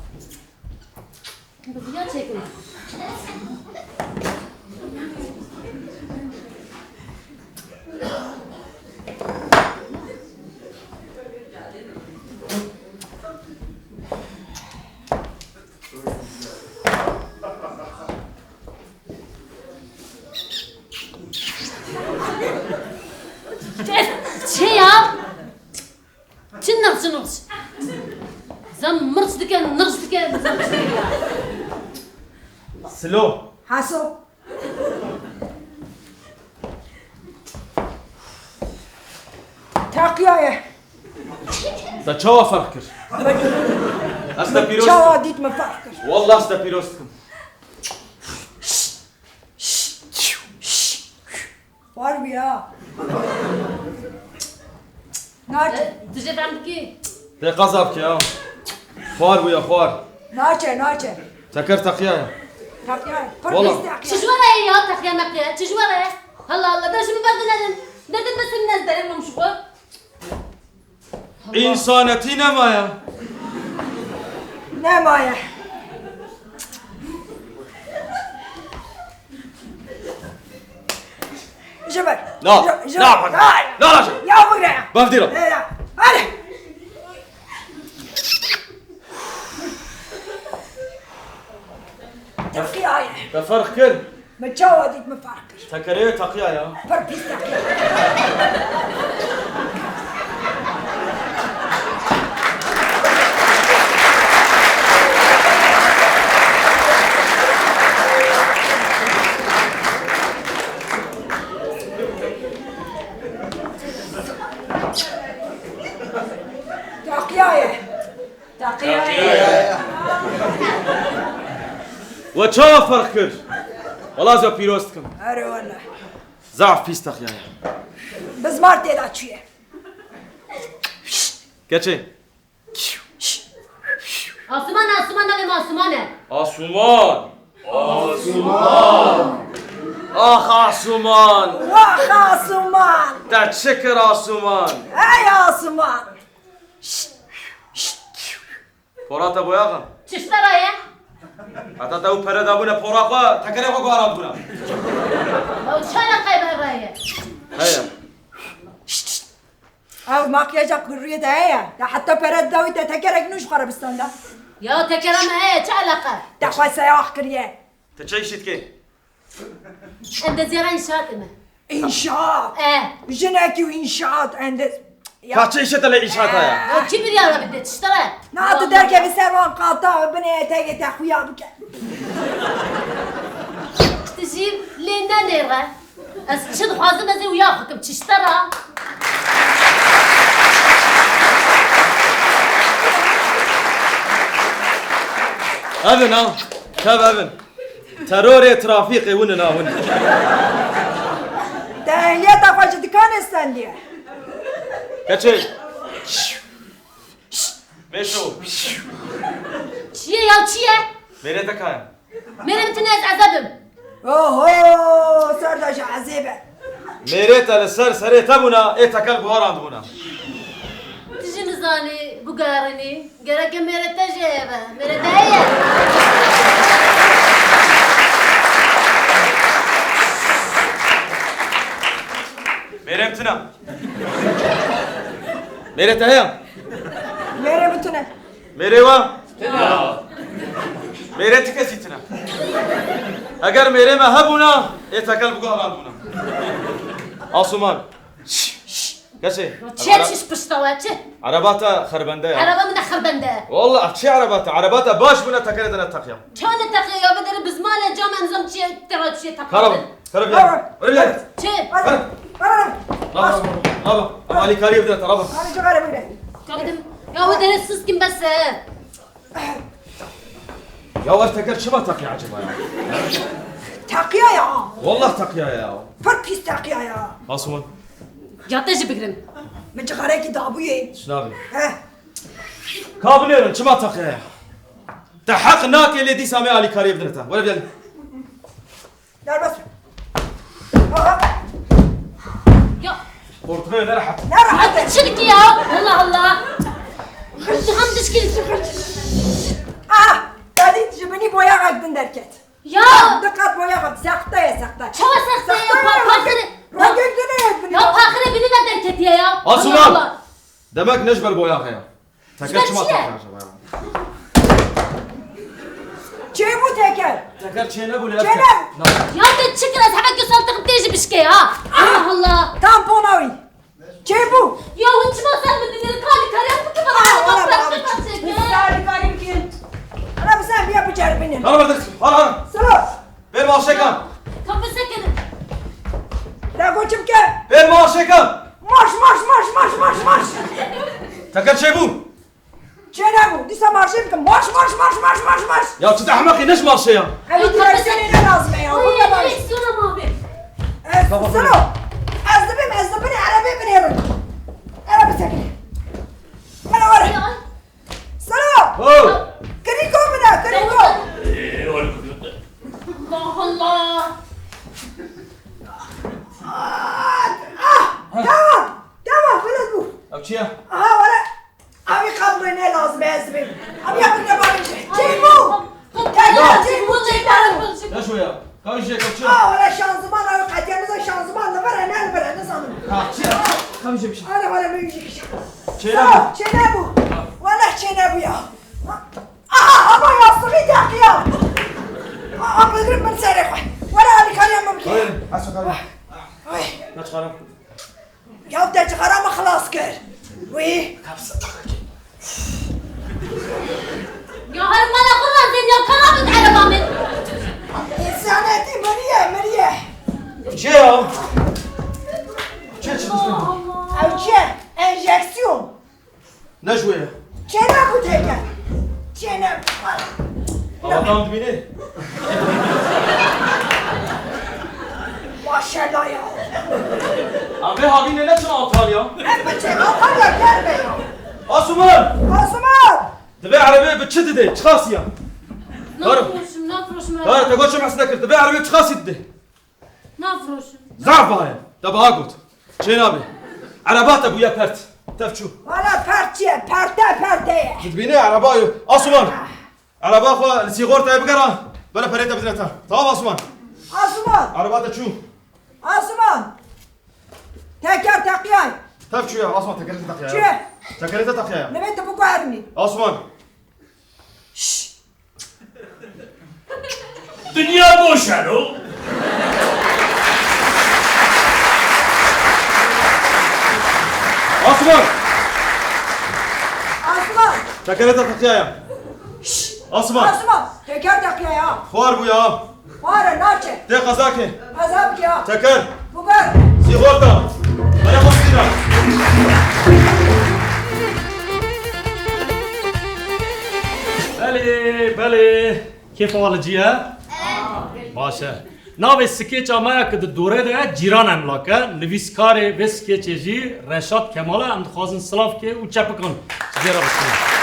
بدي اشيكم شنو زم مرصدك نرصدك زم سلو حاسو تاقيايه دا شو فركر استا بيروست شو ديت مفكر والله استا بيروستكم واربيا ناچه تجي عندك تي قزاك يا خوار بويا خوار ناچه تكر تقيايا تاقيايه والله شجوره يا تخيا نقيا شجوره هلا الله درش من بعد ندم بس الناس دارين مشغول انسانتي نمايا نمايا جبل لا يا بقرا بفديرة لا هلا تقيايه تفركر متجاوز ديت مفكر تكري تقيايا فربيس تقيايه تاقيايه وشو فركر والله زو بيروستكم اري والله زعف بيس تقيايا بزمار تيلا تشيه كاتشي عاصمان ولا معصمانه عاصمان اخ عاصمان واخ عاصمان تتشكر عاصمان اي عاصمان فورات ابو ياغا تشترايه حتى تو فرد ابونا فوراقا تكري خو غار ابونا او شانا قايبه رايه هيا او ماكياجك كريه ده حتى برد ده وتتكرك نوش خربستان ده يا تكرم ايه ايش علاقه تخوي سياح كريه تشيشت كي عند زيارة انشاءات امه انشاءات جناكي وانشاءات عند كاتشيشت اللي انشاءاتها يا كبر يا رب بدي تشتري نادو درك بسروان قاطع بني تاجي تخويا بك تجيب لنا نيرة تشد حازم زي وياخذ تشترى ابن شاب ابن تروري ترافيقي وننا ون تهيئة تخوش دكان استندي كاتشي مشو چیه یا چیه؟ میره تکایم میره میتونه از عذابم اوه سرداش عذیبه میره تل سر تبونا ای تکل بوهاراند بونا تجي نزاني بقارني قرق میره تجيبه میره تهیه میره امتنا میره تهیم میره بتونه میره و میره تکسی تنا اگر میره ما هبونا ای تکل بوهاراند بونا آسومان کسی چه چیش پشتوه چه؟ عرباتا خربنده عربه من خربنده والله چه عرباتا باش بونا تکل دنا تقیم چون تقیه یا بدر بزمان جامع انزم چیه ترا چیه تقیه خرب يا ورجع چه؟ رابا علي كاري بدنا رابا انا شغاله بينا قدم يا ودر السسكن بس يا ولد تكر شو ما تقيا عجبا يا تقيا يا والله تقيا يا فركيس تقيا يا عاصمون يا تجي بقرن من شغاله كي دابويه شنابي ها كابلين شو ما تقيا يا تحقناك اللي دي سامي علي كاري بدنا ولا بدنا لا بس يا برتغال راحت لا راحت تشركي يا الله الله انت هم تشكيل دادی جبنی boya kalktın derket. Ya! Dikkat boya kalk, sakta ya sakta. Çava sakta ya, pakırı. Ya pakırı beni de derk et ya. Asuman! Demek necbel boya ya. Teker şuma çiye? takar acaba ya. Çey bu teker? Teker çiğne bu Çene! Ya ben çıkır az hemen gösterdim teyze bişke ya. Allah Allah. Tamponavi. Çey bu? Ya hiç masal mı dinleri kali kali yaptı ki bana. Valla Bırak bana bırak çek. Misali kalim ki. Ana bu sen bir yapacağım benim. Hala vardır. Hala. Sıra. Ver maaşekan. Kapı sakın. Da koçum ki. Ver maaşekan. Marş. Teker şey bu. Çene bu. Disa marşım ki marş. Ya çıt ahmak neş maaşı ya. Evet direksiyonu ne lazım ya? Oy Burada var. direksiyonum abi. Sıra. Ezdibim arabayı biniyorum. Araba sakın. Bana var. Sıra. Oh. Kriko mu da? Kriko. Allah Allah. Tamam biraz bu. Akçıya. Aha valla. Abi kablo ne lazım ezdibim. Abi yapın ne bari şey. Çey bu. Çey bu. Ne şu ya? Kaç şey kapçı. Valla şanzıman abi katyanıza şanzımanla var ya ne var ne sanırım. Kapçıya. Kaç şey bir şey. Ana valla müzik. Çene bu. Çene bu. Valla çene bu ya. Aha ama yastığı bir dakika ya. Aa bıdırım ben seyre koy. Valla Ali kalyamım ki. Hayır. Aç bakalım. Oy. Ne çıkarım? Ya da çıkarama خلاص kır. Uy. Ya harim bana kurban sen ya kanabın arabamın. İnsaniyeti Mariye. Şey ya. Şey çıktı. Avçe. Enjeksiyon. Ne şu ya? Çene bu teker. Çene. Allah'tan dibini. Maşallah ya. Abi habine ne çın altal ya? Hep bıçak atar ya gelme ya. Asuman! Asuman. تبي عربية بتشد دي تخاص يا نفرشم ها تقول شو محسنك تبي عربية تخاص دي نفرشم زعف هاي تبى هاقوت شين ابي عربات ابويا بيرت تفشو Valla perte. تبيني عربايو اسمان عربا اخو السيغور تاعي بقرا بلا فريتا بدرتها طاب اسمان Asuman. عربات شو Asuman. Teker takyay. تفشو يا اسمان تكريت تقيا Çe. تكريت تقيا Ne bende bu kadar اسمان Dünya boş Erol. اسمان Asuman. تكريت تقيا اسمان Asuman. Teker takyay ya. خوار بو يا Var naçe. تي قزاكي Azap ya. تكر Bu kadar. سيغورتا بلا مصيرة بله كيف حال جيا؟ باشه ناو سکیچ آمایا که دوره ده جیران املاکه نویسکار به سکیچ جی رشاد کماله هم خواستن سلاف که او چپ کن چیزی را بسید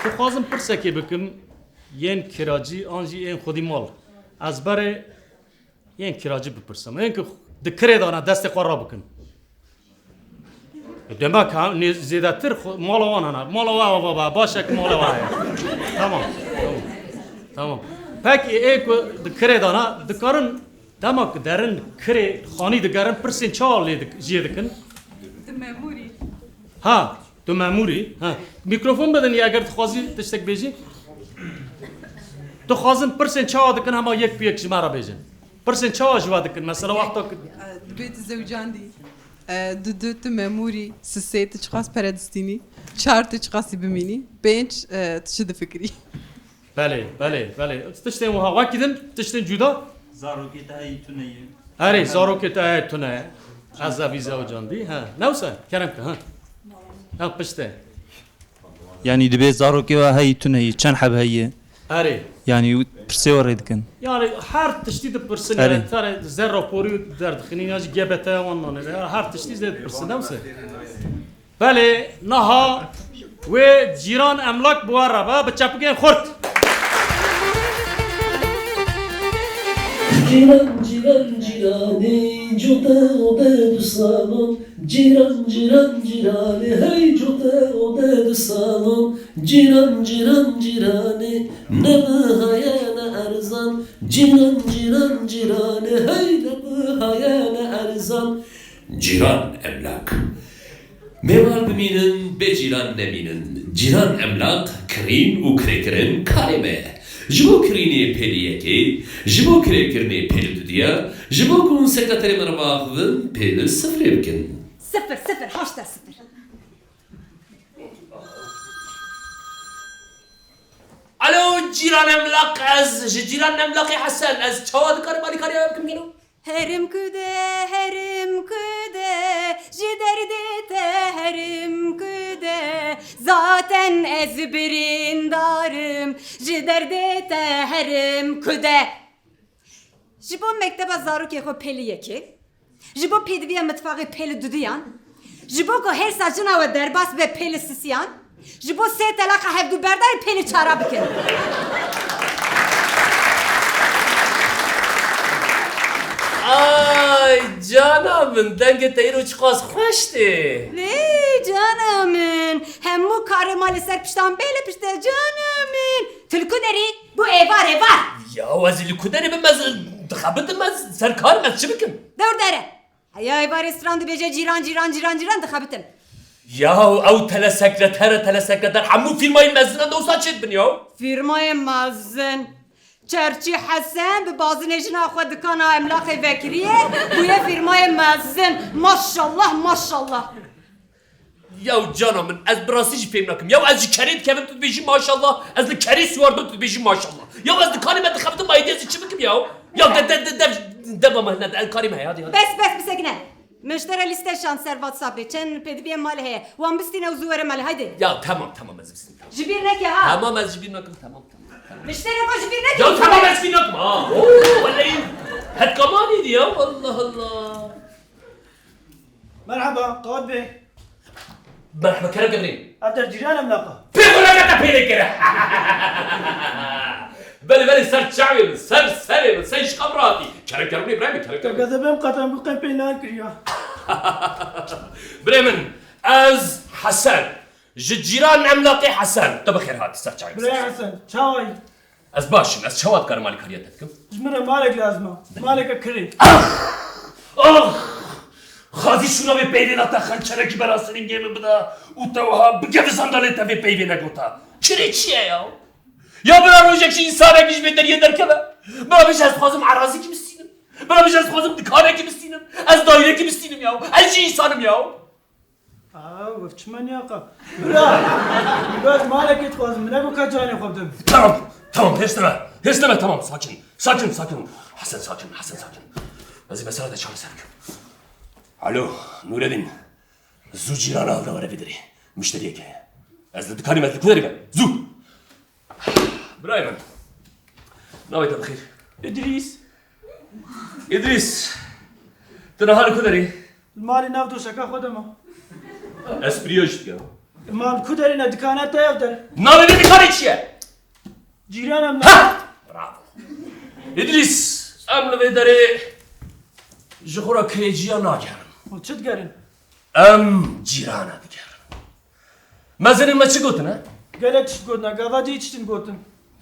دخوازم پرسکی بکم ین کراجی آنجی ین خودی مال از برای ین کراجی بپرسم این که دکره دانه دست قرار بکن دما که زیاده تر مال وانه مال واه باشه که مال واه تمام تمام پک ای که دکره دانه دکارن دما که درن کره خانی دکارن پرسین چال جیه دکن ماموری ها تو ماموری ها میکروفون بدن یا اگر تخوازی تشتک بیجی تو خوازن پرسن چا دکن همه یک پیک جمعه بیجن پرسن چا جوا دکن مثلا وقتا که بيت زوجان دي دو تماموري سسيت تشخاص بارادستيني چهار تشخاصي بميني بينش تشد فكري بله تشتین وها واکیدن تشتین جدا زاروکی تایی تونهی آره زاروکی تایی تونه از ویزا و جاندی ها نوسا کرم که ها پشته یعنی دبی زاروکی و هایی تونهی چند حب هایی آره یعنی پرسیور ریدکن yani her tiştide pırsın yani tane zer raporu derdkhini yani GBT ondan her tiştide zed pırsın değil mi? Bale naha ve ciran emlak bu araba bıçapken khort. Ciran cirane cote ode du salon ciran cirane hey cote ode du salon ciran cirane ne hayana erzan ciran cirane hey ne hayana erzan Ciran emlak Meval biminin be ciran neminin Ciran emlak krin u krekirin kaleme Jibo krini peliyeki, jibo krekirini pelüdüdiya, jibo kun sekreteri mervahvın peli sıfırevkin. صفر هاشتا صفر الو جيران املاق از جيران املاقي حسن از چواد کار مالی کاری بکم گینو Herim küde jiderdite herim küde zaten ezberindarım jiderdite herim küde Jibo mekteba zaruki xo peli yeki Jibo pedviya mutfağı peli dudiyan Jibo ko her sacına ve derbas ve peli sisiyan Jibo se telaka hevdu berdar peli çara bikin Ay canımın denge teyru çıkaz hoşti. Ne canımın hemmu karı mali serpiştan böyle pişte canımın Tülkü deri bu evar Ya vazili kuderi bimez dıkhabitimez serkar mez çibikim. Dur dere Haya evar restorandı bece ciran dıkhabitim Ya او tele sekreter hamu firmayı mezzinden de olsa çetbin ya. Firmayı mezzin Çerçi Hasan bi bazinejina xwe dikana emlakê vekiriye buye firmayê mezzin maşallah Ya canımın ez birası jî fêm nakim. Ya ez jî kerê dikevim tu dibêjî maşallah. Ez li kerê siwardom tu dibêjî maşallah. Ya ez dikanî me dixebitim aidiyê çi bikim ya. Ya de bama hene el karî me hadi. Bes bisegine Müşteri liste şans ser WhatsApp'ı çen pedibiye mali heye wan bistine uzu vere mali haydi Ya tamam ez bistim. Jibir neke ha Tamam ez jibir nakim tamam. Müşteri ko jibir neke Ya tamam ez jibir nakim ha. Vallahi het kamaniydi ya Allah. مرحبا قواد بي مرحبا كلام قبرين أبدر جيران أملاقة بيقول لك أنت بينك كده بلي سر شعبي سر سري سيش خبراتي كلام قبرين إبراهيم كلام قبرين كذا بهم قطع بقيم بينان كريا بريمن از حسن جيران عملاقي حسن طب خير هات سر شعبي بري حسن شاوي از باشم از شوات كار مالك هريتكم جمرة مالك لازمة مالك كري خازی شونا به پیوی نتا خنچره کی براسرین گیم بدا اوتاوها بگه سنداله تا به پیوی نگوتا چری چیه یا برا روزش انسان کیش بهتر یه درکه برا بیش از خازم عراضی کی مستینم برا بیش از خازم دکانه کی مستینم از دایره کی مستینم یا از چی انسانم یا وفت من ياقا برا بس مالك يتخوز من ابو كجاني خبدم tamam hesneme tamam sakin Hasan sakin Azı mesela da çalışırım Alo Nureddin Zu ciran aldı var evidiri müşteriye ki Ez de dükkanı mezli kuderi ben Zu Brayman Navayta bخير İdris Tına hali kuderi المالي نافدو شكا خدمه Espriyo işte ya ما كودرنا دكانات تايفدر ناوي دكاني چیه جيرانم ادریس ام لوی داره جخورا کریجیا ناگرم چت گرن ام جیرانا بگرم مزنین ما چی گوتن گلت چی گوتن گاوادی چتن گوتن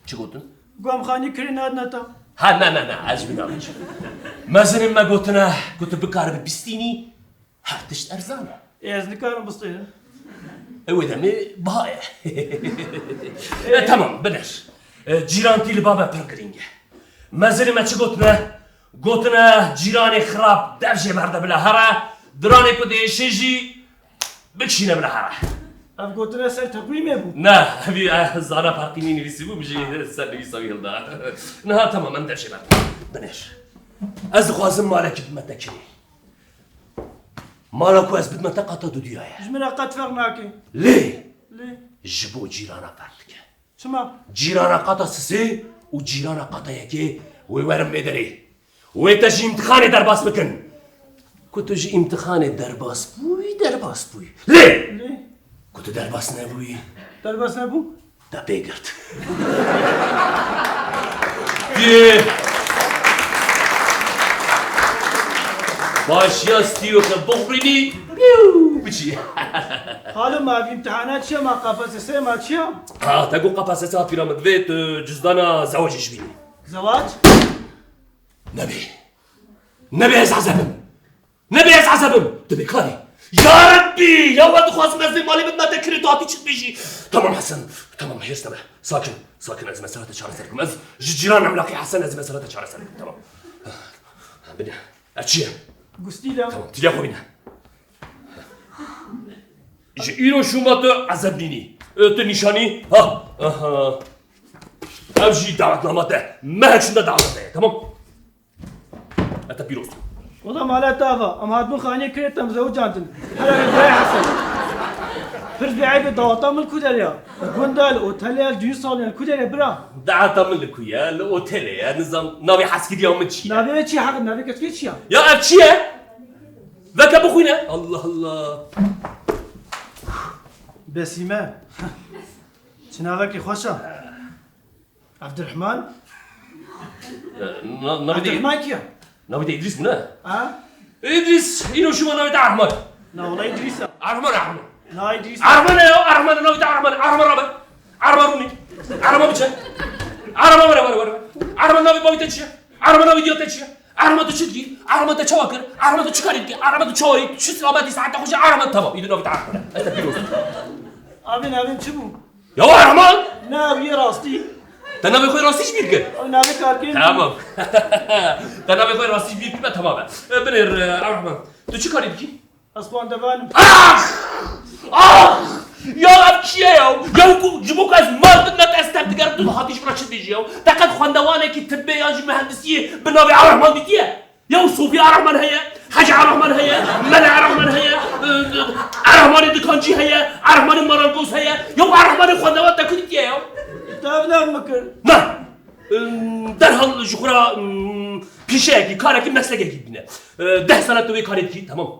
چی گوتن گوام خانی کرین هاد نتا ها نه از بنا بچ مزنین ما گوتن گوت بکار بستینی هاتش ارزانه از نکارم بستین ودمي بايع تمام بنش جيرانتي لبابا برقرينجه مازال ما قلتنا جيراني خراب درجة برده بلا هرا دراني كده شجي بكشينا بلا هرا اف قلتنا سر تقويمه بو نا ابي زانا فرقي مين بيسيبو بيجي سر يسوي هلدا نا تمام انت درجة برده بنش از خوازم مالك بمتكني مالك واس بد منطقة تدوديها جمنا قد فرناكي ليه؟ ليه؟ جبو جيرانا فرقك شما؟ جيرانا قطع سسي وجيرانا قطع يكي ويورم مدري ويتجي امتحاني درباس بكن كنت جي امتحاني درباس بوي ليه؟ ليه؟ كنت درباس نبوي درباس نبو؟ دا بيقرت دي باش يستيو بخريني بيجي حالا ما في امتحانات شيء ما قفص سي ما شيء تقول قفصات بيراميد فيت جزدانا زواج شبيني زواج نبي عزبم تبي كاري يا ربي يا ولد خلاص نزل مالي بدنا تكري تعطي شت بيجي تمام حسن تمام هيش تمام ساكن از مسألة شهر سركم از جيران عملاقي حسن از مسألة شهر سركم تمام بدي اتشيا قستيلا تمام تجي اخو بينا يجي ايرو شوماتو عزبنيني تنشاني ها امشي دعوتنامته ما هيك شنو دعوته تمام انت بيروس والله ما لا تافا ام هاد بو خاني كريت مزوج جانتن هلا جاي حسن فرز بعيب ضوطه من الكودريا غوندال اوتيل دي صال الكودريا برا دعوت من الكويا الاوتيل يا نظام ناوي حسكي اليوم تشي ناوي تشي حق ناوي كتفي تشي يا اتشيا ذاك ابو خوينا الله بسيمه شناوك خوشا عبد الرحمن عبد الرحمن كيا ناوي ادريس منا ادريس اينو شو ناوي احمد لا والله ادريس احمد لا ادريس احمد ناوي احمد عربه بچه عربه ناوي باوي تچه عربه ناوي ديو تچه عربه تو چدگی عربه تو چواکر عربه تو چکاری دیگه عربه تو چوری چه سلامتی ساعت خوش عربه تمام اینو ناوي احمد انت بيروس ابي چه بو يا احمد ناوي راستي تناوي خوي راستيش بيركن ناوي كاركين تمام تناوي خوي راستيش بيركن تمام بنر احمد تو چکاری دیگه اسبان دوان يا ابكي يا جبوك از مال بدنا تستبد قرب تو حاطيش برا شد بيجي تاكد خواندوانه كي تبي ياجي مهندسيه بنابي على الرحمن ديتيه يا صوفي على الرحمن هي حاجه على الرحمن هي منع على الرحمن هي على الرحمن دكانجي هي على الرحمن مرالبوس هي يا على الرحمن خواندوان تاكد ديتيه يا تابنا مكر لا درهال جخورا بيشاكي كاركي مسلكي بينا 10 سنه توي كاريكي تمام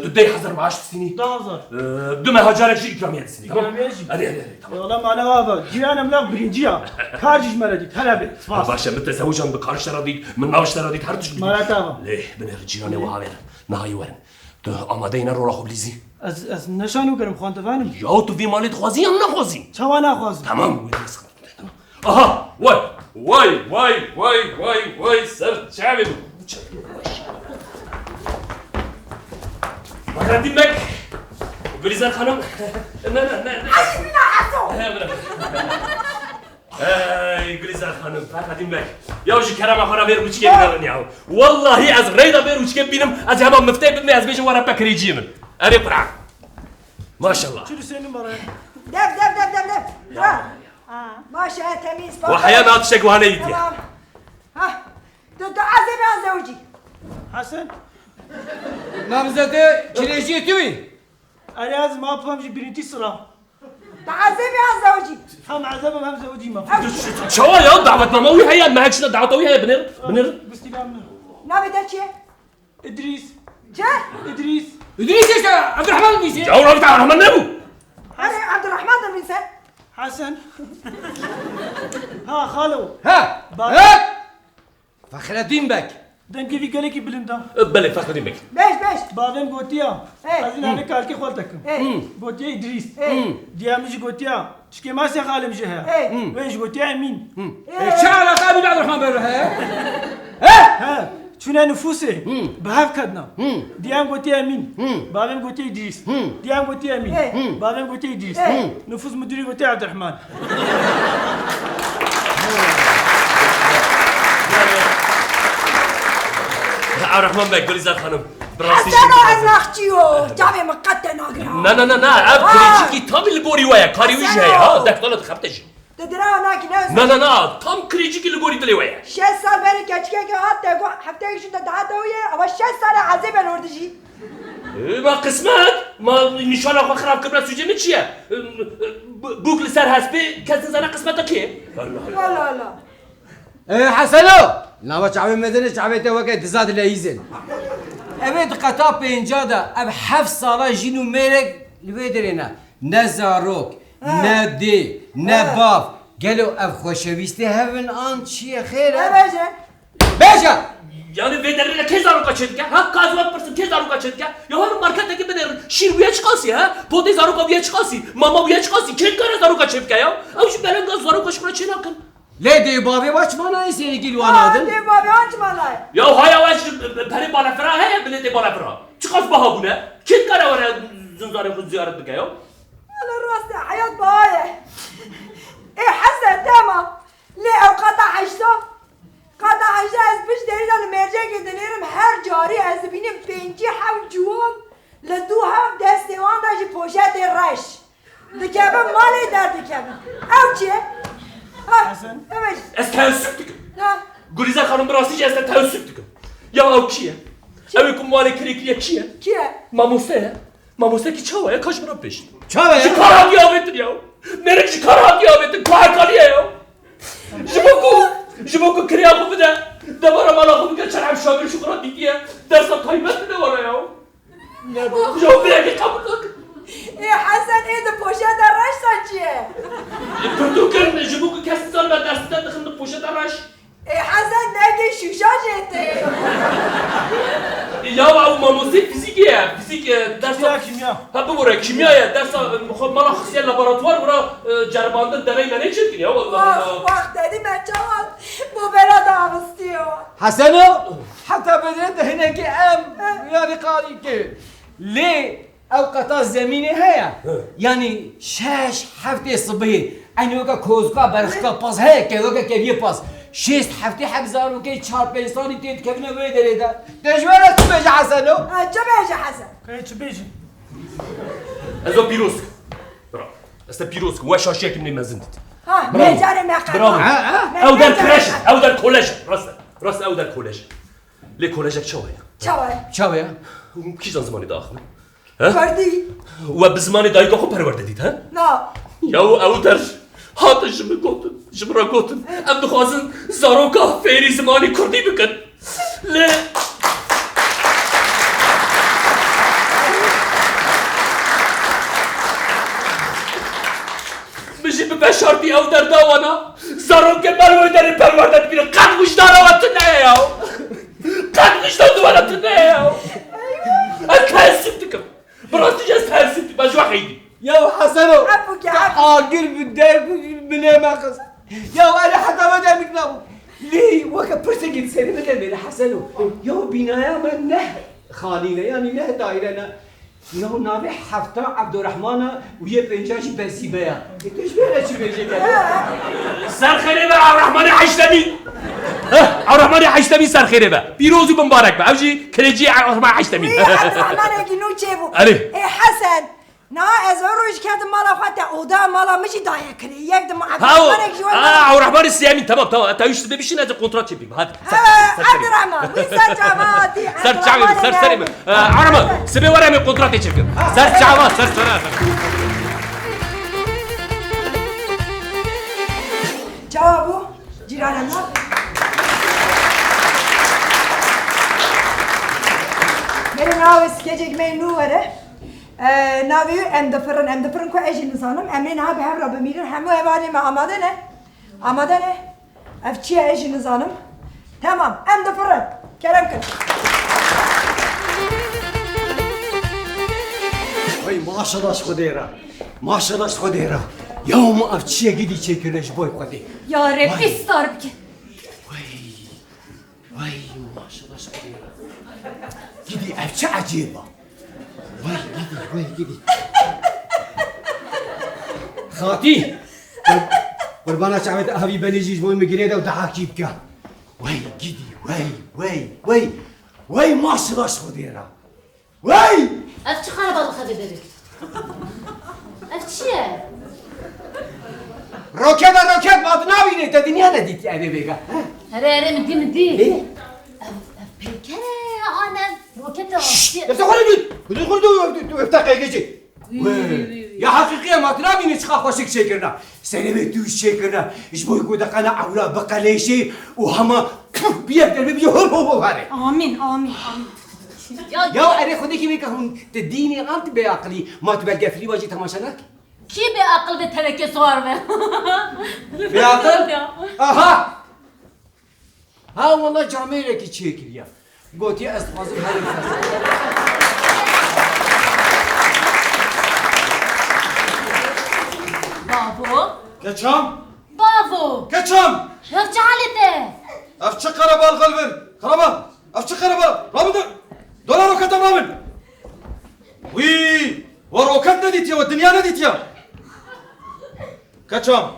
تدي حزر معاش في سنين 10000 دم هاجرك شي اكراميات سنين تمام ماشي هذه تمام والله ما انا بابا جيران ملاك برينجيا كارجيش مالديك هلا بي باشا متزوجا بكارش تراديك من ناوش تراديك هرتش ما لا تابا ليه بنر جيراني وهاوير نهاي ورن تو امادينا رو راخو بليزي از نشانو كرم خوان تفانم يا تو في مالت خوازي ام نخوازي چوانا خوازي تمام اها واي سر شعبي مقدم لك بليزان خانم اي بليزان خانم مقدم لك يا وجه كرم خانا بير وجهي بينهم والله از ريدا بير وجهي بينهم از هما مفتاح بدنا از بيجي ورا بكري جيمن اري قرع ما شاء الله شنو سيني مرة دف ماشي تميز وحياة ما تشتكوا هنيتي تمام ها عزمي عن زوجي حسن نامزده كريجي توي انا لازم ما افهم جي برينتي صرا تعزمي عن زوجي هم عزمهم هم زوجي ما شو يا دعوتنا موي هي ما هيك دعوته ويا بنر بس تلامنا نبي دتشي ادريس جا ادريس ايش عبد الرحمن بيجي جاوا رابط عبد الرحمن نبو دمین سن حسن ها خالو ها بعد فخر الدین بک دنگی وی گلی کی بلندا بله فخر الدین بک بیش بعدم گوتیا از این همه کار کی خود تکم گوتیا ادریس دیامش گوتیا چکی ما سه خالم جه ویش گوتیا امین چه علاقه بین عبدالرحمن بره ها چون نفوسه به هفت کدنا دیام گوتیا امین بعدم گوتیا ادریس دیام گوتیا امین بعدم گوتیا ادریس نفوس مدیری گوتیا عبدالرحمن عبدالرحمن بک گلیزاد خانم براستی حسن از نخچیو جاوی مقطع ناگرا نه اب کریچی کی تامی لگوری ویا کاری ویش هیا ها دکتانت خبتش تدرا ناکی نه نه تام کریچی کی لگوری دلی ویا 6 سال بری کچکه که حتی هفته ایشون تا دهات دویه اما 6 سال عذاب نوردشی ما قسمت ما نشان آخر خراب کردن سوژه چیه بوکل سر هستی کسی زنه قسمت کیه لا حسنو نوا چاوی مدنه چاوی تو وقت دزاد لیزن ابد قطع پنجا دا اب 7 ساله جینو میرک لوی درینه نه زاروک نه دی نه باف گلو اب خوشویستی هفن آن چیه خیره بیجه yani veteriner kez zaru kaçırdı ya? Ha kazmak pırsın kez zaru kaçırdı ya? Ya hanım marketteki bener şir buya çıkası ha? Pode zaru kabuya çıkası, mama buya çıkası. Kim kara zaru kaçırdı ya? Ama şu belen gaz zaru kaçırdı çene akın. Le de babi açmana seni geliyor anladın? De babi açmana. Ya hay avaş peri bana fera he bile de bana fera. Çıkas baha bu ne? Kim kara var ya zınzarı kız ziyaret bike ya? Allah rastı hayat bahaye. Hasan tamam. Le avkata haşta. Kada haşta az biş deriz mercek edinirim her cari az benim penci hav juan. Le du hav destevan da ji poşet raş. Dikabım mali der dikabım. Avçi. Hasan. Evet. Es teessüp dikim. Ha. Gülizar hanım burası es teessüp dikim. Ya av kiye? Evikum mali kirikliye kiye? Kiye? Mamuse ya. Mamuse ki çava ya kaç bana peş. Çava ya? Şikara diyabetin ya. Nerek şikara diyabetin kuharkaniye ya. Jiboku kriya kubu da. Devara mala kubu da çarab şamir şukura dikiye. Dersa kaymet mi de var ya. Ne bu? Jau bir kabulak. Hasan de poşet raş saçıye. Pırtuken jiboku kesizan ve dersinden dıkındı poşet araş. Hasan dergi şuşaş etti. Ya o mamusi fizik ya. Fizik dersa kimya. Ha bu buraya kimya ya. Dersa mala xisiye laboratuvar bura cerbandı deneyle ne çektin ya vallahi. Bak dedi ben çaval. Bu bela da istiyor. حسنو حتى بدأت هناك يعني قال كيف ليه أوقات زميني هيا يعني شاش حفتي صبي أنا وكا كوزكا برشكا باس هيك وكا كيف باس شيست حفتي حق زارو كي تشار بينساني تيت كيف نبي دريدا تجوانا تبيج حسنو تبيج حسن كيف تبيج ازو بيروسك برا است بيروسك واش شاكي من مازنت ها ميجاري مقام برافو او در كراش او در كولاج راست او در كولاج لي كولاجك شويه شويه کی زمانی داخل فردی و بزمانی دایگاه خو پرورده دید ها نه یا او در هات جمرا گوتن ام دخوازن زاروکا فیری زمانی کردی بکن لی بجی به بشارتی او در داوانا زاروکه بلوی داری پروردن بیرو قد گوشتان آواتو نه یا قد گوشتان دوالاتو نه یا از تحسیب دکم براستی جز تحسیب دکم بجوا خیلی يا حسنو عاقل بالدار بلا ما قص يا انا حتى ما دامك نابو ليه وكا برسجل سيري بدل بلا حسنو يا بنايا من نه خالينا يعني نه دايرنا يا نابي حفتا عبد الرحمن ويا بنجاش بسيبيا ايش بلا شي بيجي كده سر خيره به عبد الرحمن حشتمی عبد الرحمن حشتمی سر خيره به پیروزی مبارک به اوجی کلیجی عبد الرحمن حشتمی عبد الرحمن اگینو چه بو حسن نه از روش کد مالا خاطر اودا مالا میشی دایه کری یک دم عبد الرحمن جوان عبد الرحمن السیامی تمام تا یوش ببیشین از کنترات چپیم هات عبد الرحمن وی سر جوادی سر جواد سر سریم عرما سبی ورا می کنترات چپیم سر جواد سر جوابو جیران ما میره ناو اسکیجک می نوره ناوی ام دفرن کو اجی نزانم امین ها به هر بمیرن همو هوانی ما آماده نه اف چی اجی نزانم tamam ام دفرن کرم کن وای ماشاءالله خودیرا ماشاءالله خودیرا يوم أفتشي جدي تشيكلش بوي قدي يا ربي استر بك واي ما شاء الله خوديرا جدي أفتشي عجيبة واي جدي خاطي قربانا شعبت أهبي بنيجيش بوي مجريدة ودعاك يبكى واي جدي واي ما شاء الله خوديرا واي افتشي خرب الله خدي درك افتشي روكت ما نابيني تا دنيا نديت يعني بيقى هري مدي بيكري انا روكت تدخل افتقي جيجي يا حقيقية ما تنابيني تخاف وشك شكرنا سلامة دوش شكرنا ايش بوي قد قنا عولا بقاليشي وهما بيقدر بيجو هاري آمين يا أري خدي كي بيكون تديني أنت بعقلي ما تبقى في واجي تماشانك كي بعقل بتركي صور بعقل؟ أها ها والله جاميرك تشيكل يا قلت يا أستاذ هاي بابو كاتشام بابو كاتشام افتش عليته افتش قربا القلب قربا افتش قربا رابط دولار روكت رابط وي وروكت نديتيا والدنيا نديتيا كاتشام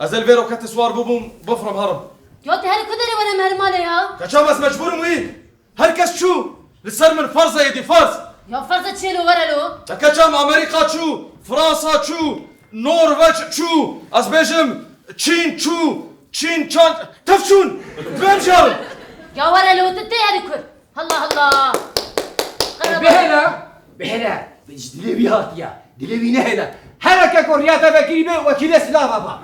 ازل في روكت سوار بوبوم بفرم هرم يوتي هل كدري ولا مهرمالة يا كاتشام بس مجبور وي هركس شو لسر من فرزة يدي فرز يا فرزة تشيلو ورا له كاتشام امريكا شو فرنسا شو نرويج شو ازبيجم تشين شو تشين تشان تفشون بمشار يا ورا له تتياري كل الله بهلا دلي بيهات يا دلي بينهلا حركة كورياتا بكريبه وكيل سلاح بابا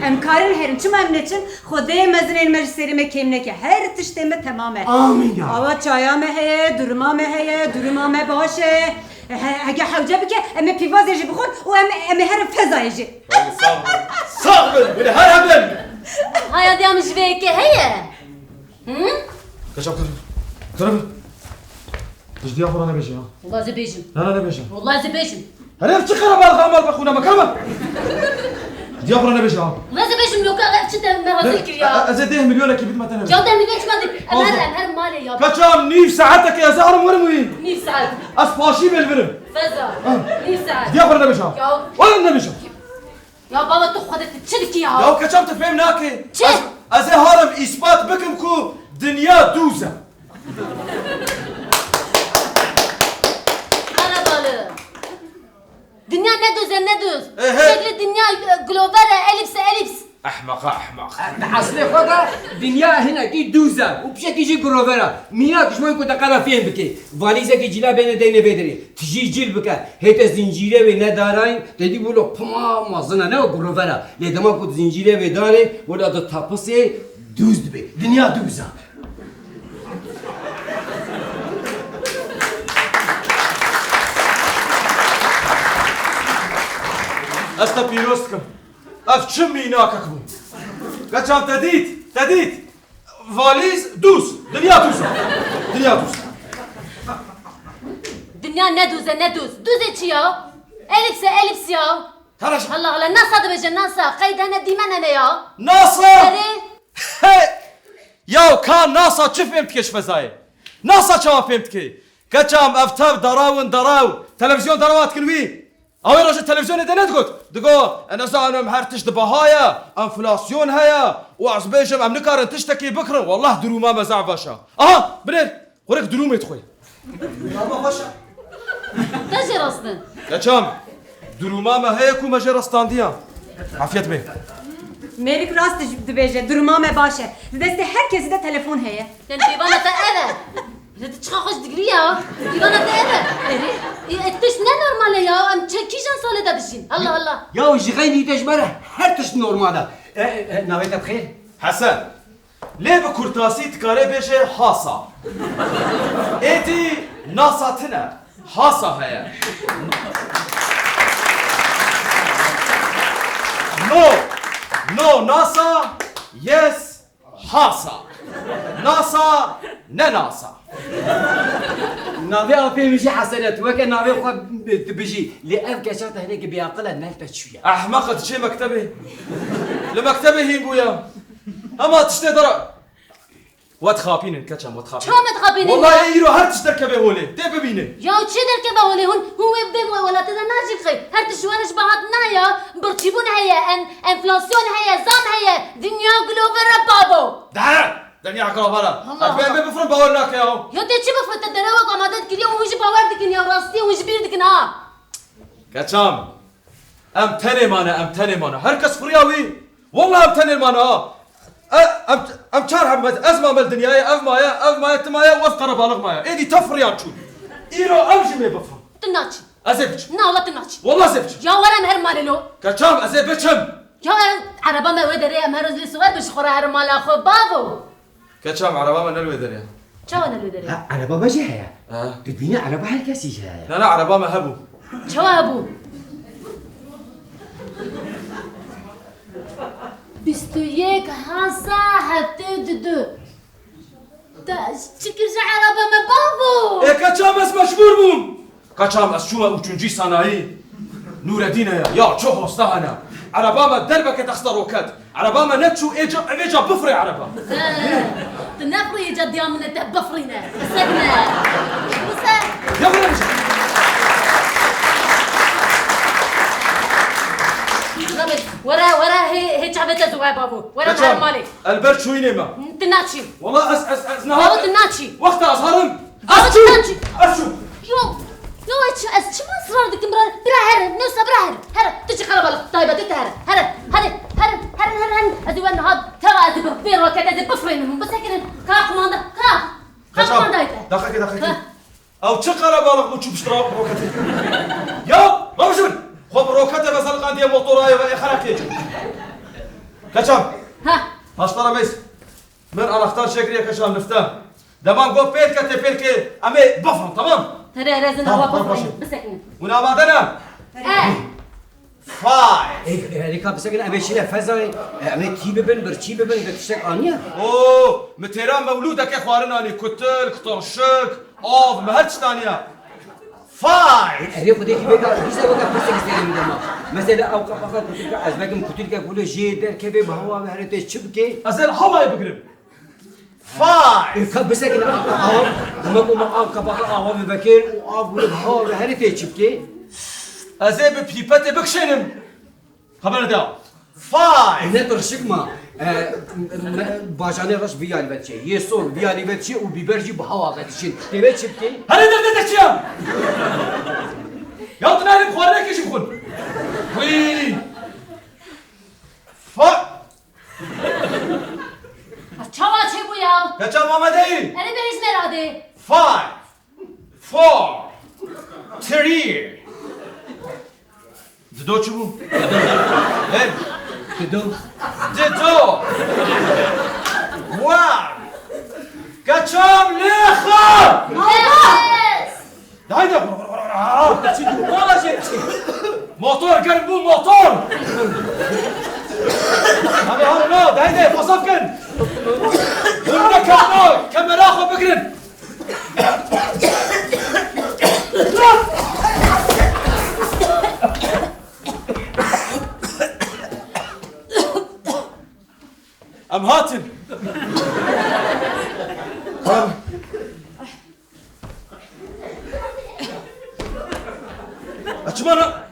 امکارن هرن چه ممنونم خدای مزنین مجلسری مکیمنه که هر تشتمه تمامه آمین یا آوا چایا مهه درما مه باشه اگه حوجه بکه امه پیوازی جی بخور و امه هر فضایی جی صاغل ولا هربن هاي دي مش فيك هي كشاب كرم ايش دي اخر انا بيجي ها والله زبيجم لا بيجي والله زبيجم انا افتكر بالغمر بخونا مكرمه دي اخر انا بيجي ها والله زبيجم لو كان شد مرضيك يا ازيده مليون كيف ما تنام جودة مليون ما دي امهر مالي يا كشام نيف ساعتك يا زهر مرمي نيف ساعات اسباشي بالفيلم فزا نيف ساعات دي اخر انا بيجي ولا انا بيجي يا بابا تخدت تشدكي يا لو كشام تفهمناك ازي هرم اثبات بكم كو دنيا دوزه دنيا ندوز شكل الدنيا جلوبال اليبس احمق اصلي خدا دنيا هنا كي دوزا وبشكل يجي جروفرا ميناك شوي كنت قرا فين بكي فاليزا كي جلا بين دينا بدري تجي جيل بك هيت زنجيره ولا داراين تدي بقولوا ما زنا نو جروفرا لدما كنت زنجيره وداري ولا ده تابسي دوز بي دنيا دوزا استا بيروستكم افشم ميناكك بو كاتشام تديت فاليز دوس دنيا دوس دنيا ندوز دوزة يا اليبس يا هرش الله ناسا دبجة ناسا قيد هنا ديمان انا يا ناسا ياو كان ناسا چه فهمت كش فزاي ناسا چه فهمت كي كاتشام افتاب دراو تلفزيون دراوات كنوي اوي راجل التلفزيون اذا ندقت دقو انا زانم هرتش دبهايا انفلاسيون هيا وعزبيجم ام نكار تشتكي بكره والله دروما مزع باشا بنين وريك دروما يدخل دروما باشا تجي اصلا يا شام دروما ما هيك وما جرى ستانديا عافيت بيه میری راست دبیجه درما مه باشه دست هر کسی ده تلفن هه يعني بيبانا تقرا تشخ خوش دقريا بيبانا تقرا تش نورمال يا ام كيجان سولي دا بجين الله يا وجي غيني تجبره هرتش نورمالا نويت بخير حسن ليه بكرتاسي تكاري بيجي حاصة ايتي ناصاتنا حاصة هيا نو ناسا يس حاصة ناسا نناسا نابي أبي مشي حسنات وكان نابي خو تبجي لأف كشات هناك بيعقلها نالفت شوية أحمقة شي مكتبه لمكتبه هي بويا أما تشتي درا وتخابين كاتشام وتخابين شو متخابين والله يرو هر تشتركبه هولي تي ببينه يا تشي دركبه هولي هو بم ولا تدناجي خي هر تشوانش بعضنا يا برتبون هيا انفلاسيون هيا زام هيا دنيا جلوبال بابو دنيا كروفالا أتبين بفرن باورناك يا هو يا تشي بفرت الدراوة قامات كريم ويجي باوردك يا راستي ويجي بيردك نا كاتشام أم تاني مانا هركس فرياوي والله أم تاني مانا أم شارها أزمة من الدنيا أف مايا تمايا وأف قرب على مايا إيدي تفريان شو إيرو أمشي ما بفهم تناتشي أزبج نا والله تناتشي والله زبج يا ولا مهر مالو كاتشام أزبجهم يا عربا ما ودري مهرز لي صغير باش خورا هر مال اخو بابو كاتشام عربا ما نلوي دريا شو انا اللي دري على بابا جاية تديني على بابا هالكاسي جاية لا عربا ما هبو شو ابو بستويك حاسة حتى ددو تشكر عربا ما بابو إيه كاتشام أس مجبور بوم كاتشام أس شو وتشنجي صناعي نور الدين يا شو هستهنا عربا ما دربك تخسر وكاد عربا ما نتشو إيجا بفري عربا تنفري جد يا من بفرينا سكنا يا ولد ورا هي شعبتها زوا بابو ورا هر مالك البرد شو ينما تناتشي والله أس بابو تناتشي وقت أصهرم بابو تناتشي أشو يو شو ما صار بدك تمرر برا نوسا برا تجي خرب طيبه تتهر هر ادوان هاد ترى ادب وكذا ادب بفرينهم بس هيك كاخ ماندا كاخ ماندا دقيقة أو تشقر بالك وتشوف اشتراك روكتي يا ما بشوف خب روكتي بس القاضية موتوراي وإخراكي كشام هاشترى بس من أنا اختار شكري كشام نفتح دمان قول بيت كتي بيلكي أمي بفهم تمام ترى لازم هو بفرين بس هيك ونا بعدنا فايف يعني كان بسكن أبي شيء فزاي أبي كيف برشي ببن بتشتك أنيا أوه متيران مولودك يا خوارنا أني كتل كترشك أوف مهرش تانية فايف أبي خدي كيف كان بيسا وقت بسكن استلم من دماغ مثلا أو كفاك كتل أزبكم كتل كقوله جيدر كيف بهوا مهرتش شبكي أزل هوا يبقرب فايف كان بسكن أو ما أو كفاك أو ببكير أو بهوا مهرتش شبكي أزل ببيبتي بكشنم خبرنا دا فايف نتر شكما باجاني رش بيالي بتشي يسول بيالي بتشي وبيبرجي بهوا بتشي تبي شبكي هل انت تشيام يا تنادي بخوارك ايش بخون وي شوا شي بويا كاتشا ماما داي انا بريش مرادي 5 4 3 ددو چبو هل ددو وان كاتشام ليخا هيدا والله شيء موتور قلبو موتور هذا نو هيدا فصف كن هنا كم كم اخو بكرن ام هاتن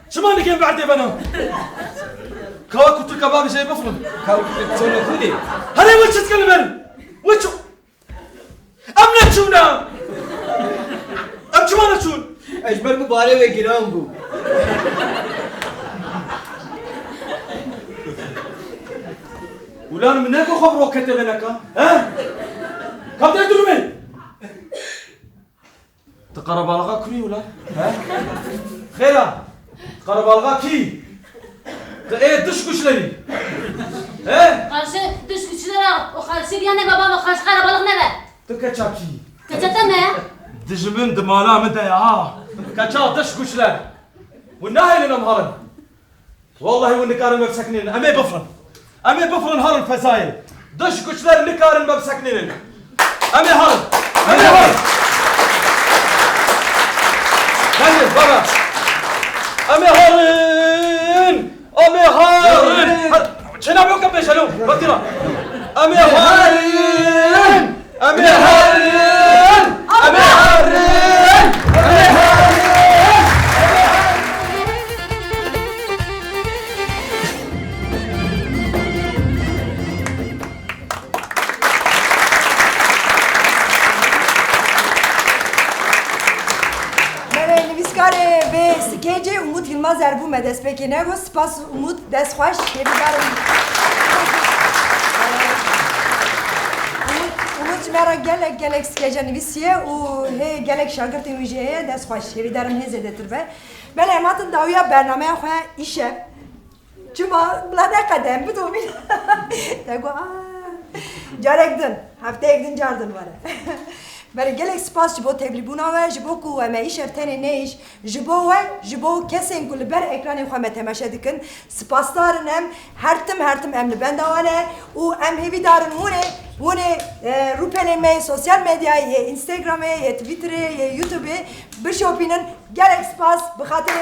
شمانة كيف بعد بنا كوا كنت كبابي شيء بفرم كوا كنت تسوي كودي هذا وش تتكلمن وشو أم نتشونا أم شو ما نتشون أجبر مباري ويجينامبو ولا منك خبرو كتبناك ها كم تدري من تقرب على كري ولا ها خيرا تقرب على كي ايه دشكش لي ها خارج دشكش لي وخارج يعني بابا ما خارج قرب على نبا تكتشاكي كتتنا دجمن دمالا متى يا كاتشا دش كوشلان والنهاية لنمهرن والله والنكارن مبسكنين أمي بفرن هرن فزايل دش كوشلان نكارن مبسكنين أمي هرن خلي بابا أمي هرن شنو بيوكب بيشلو بطيرة أمي هرن نویسکاره به سکیج امید یلماز اربو مدست پکی نگو سپاس امید دست خوش هیویدارم امید مرا گلک سکیج نویسیه و هی گلک شاگرد ویژه دست خوش هیویدارم هزده تربه من اماتن داویا برنامه خواه ایشه چما بلاده قدم بدومی تگو جارک دن هفته یک دن جاردن باره برای گلک سپاس جبو تبلیبونا و جبو کو و معیش ارتنی نیش جبو کسین کل بر اکرانی خواه متمشه دکن سپاس دارن هرتم امن بندوانه و ام هیوی دارن مونه روپنه می سوسیال مدیا یه اینستاگرام یه تویتر یه یوتیوب بشوپینن گلک سپاس بخاطر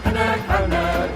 هناك حلال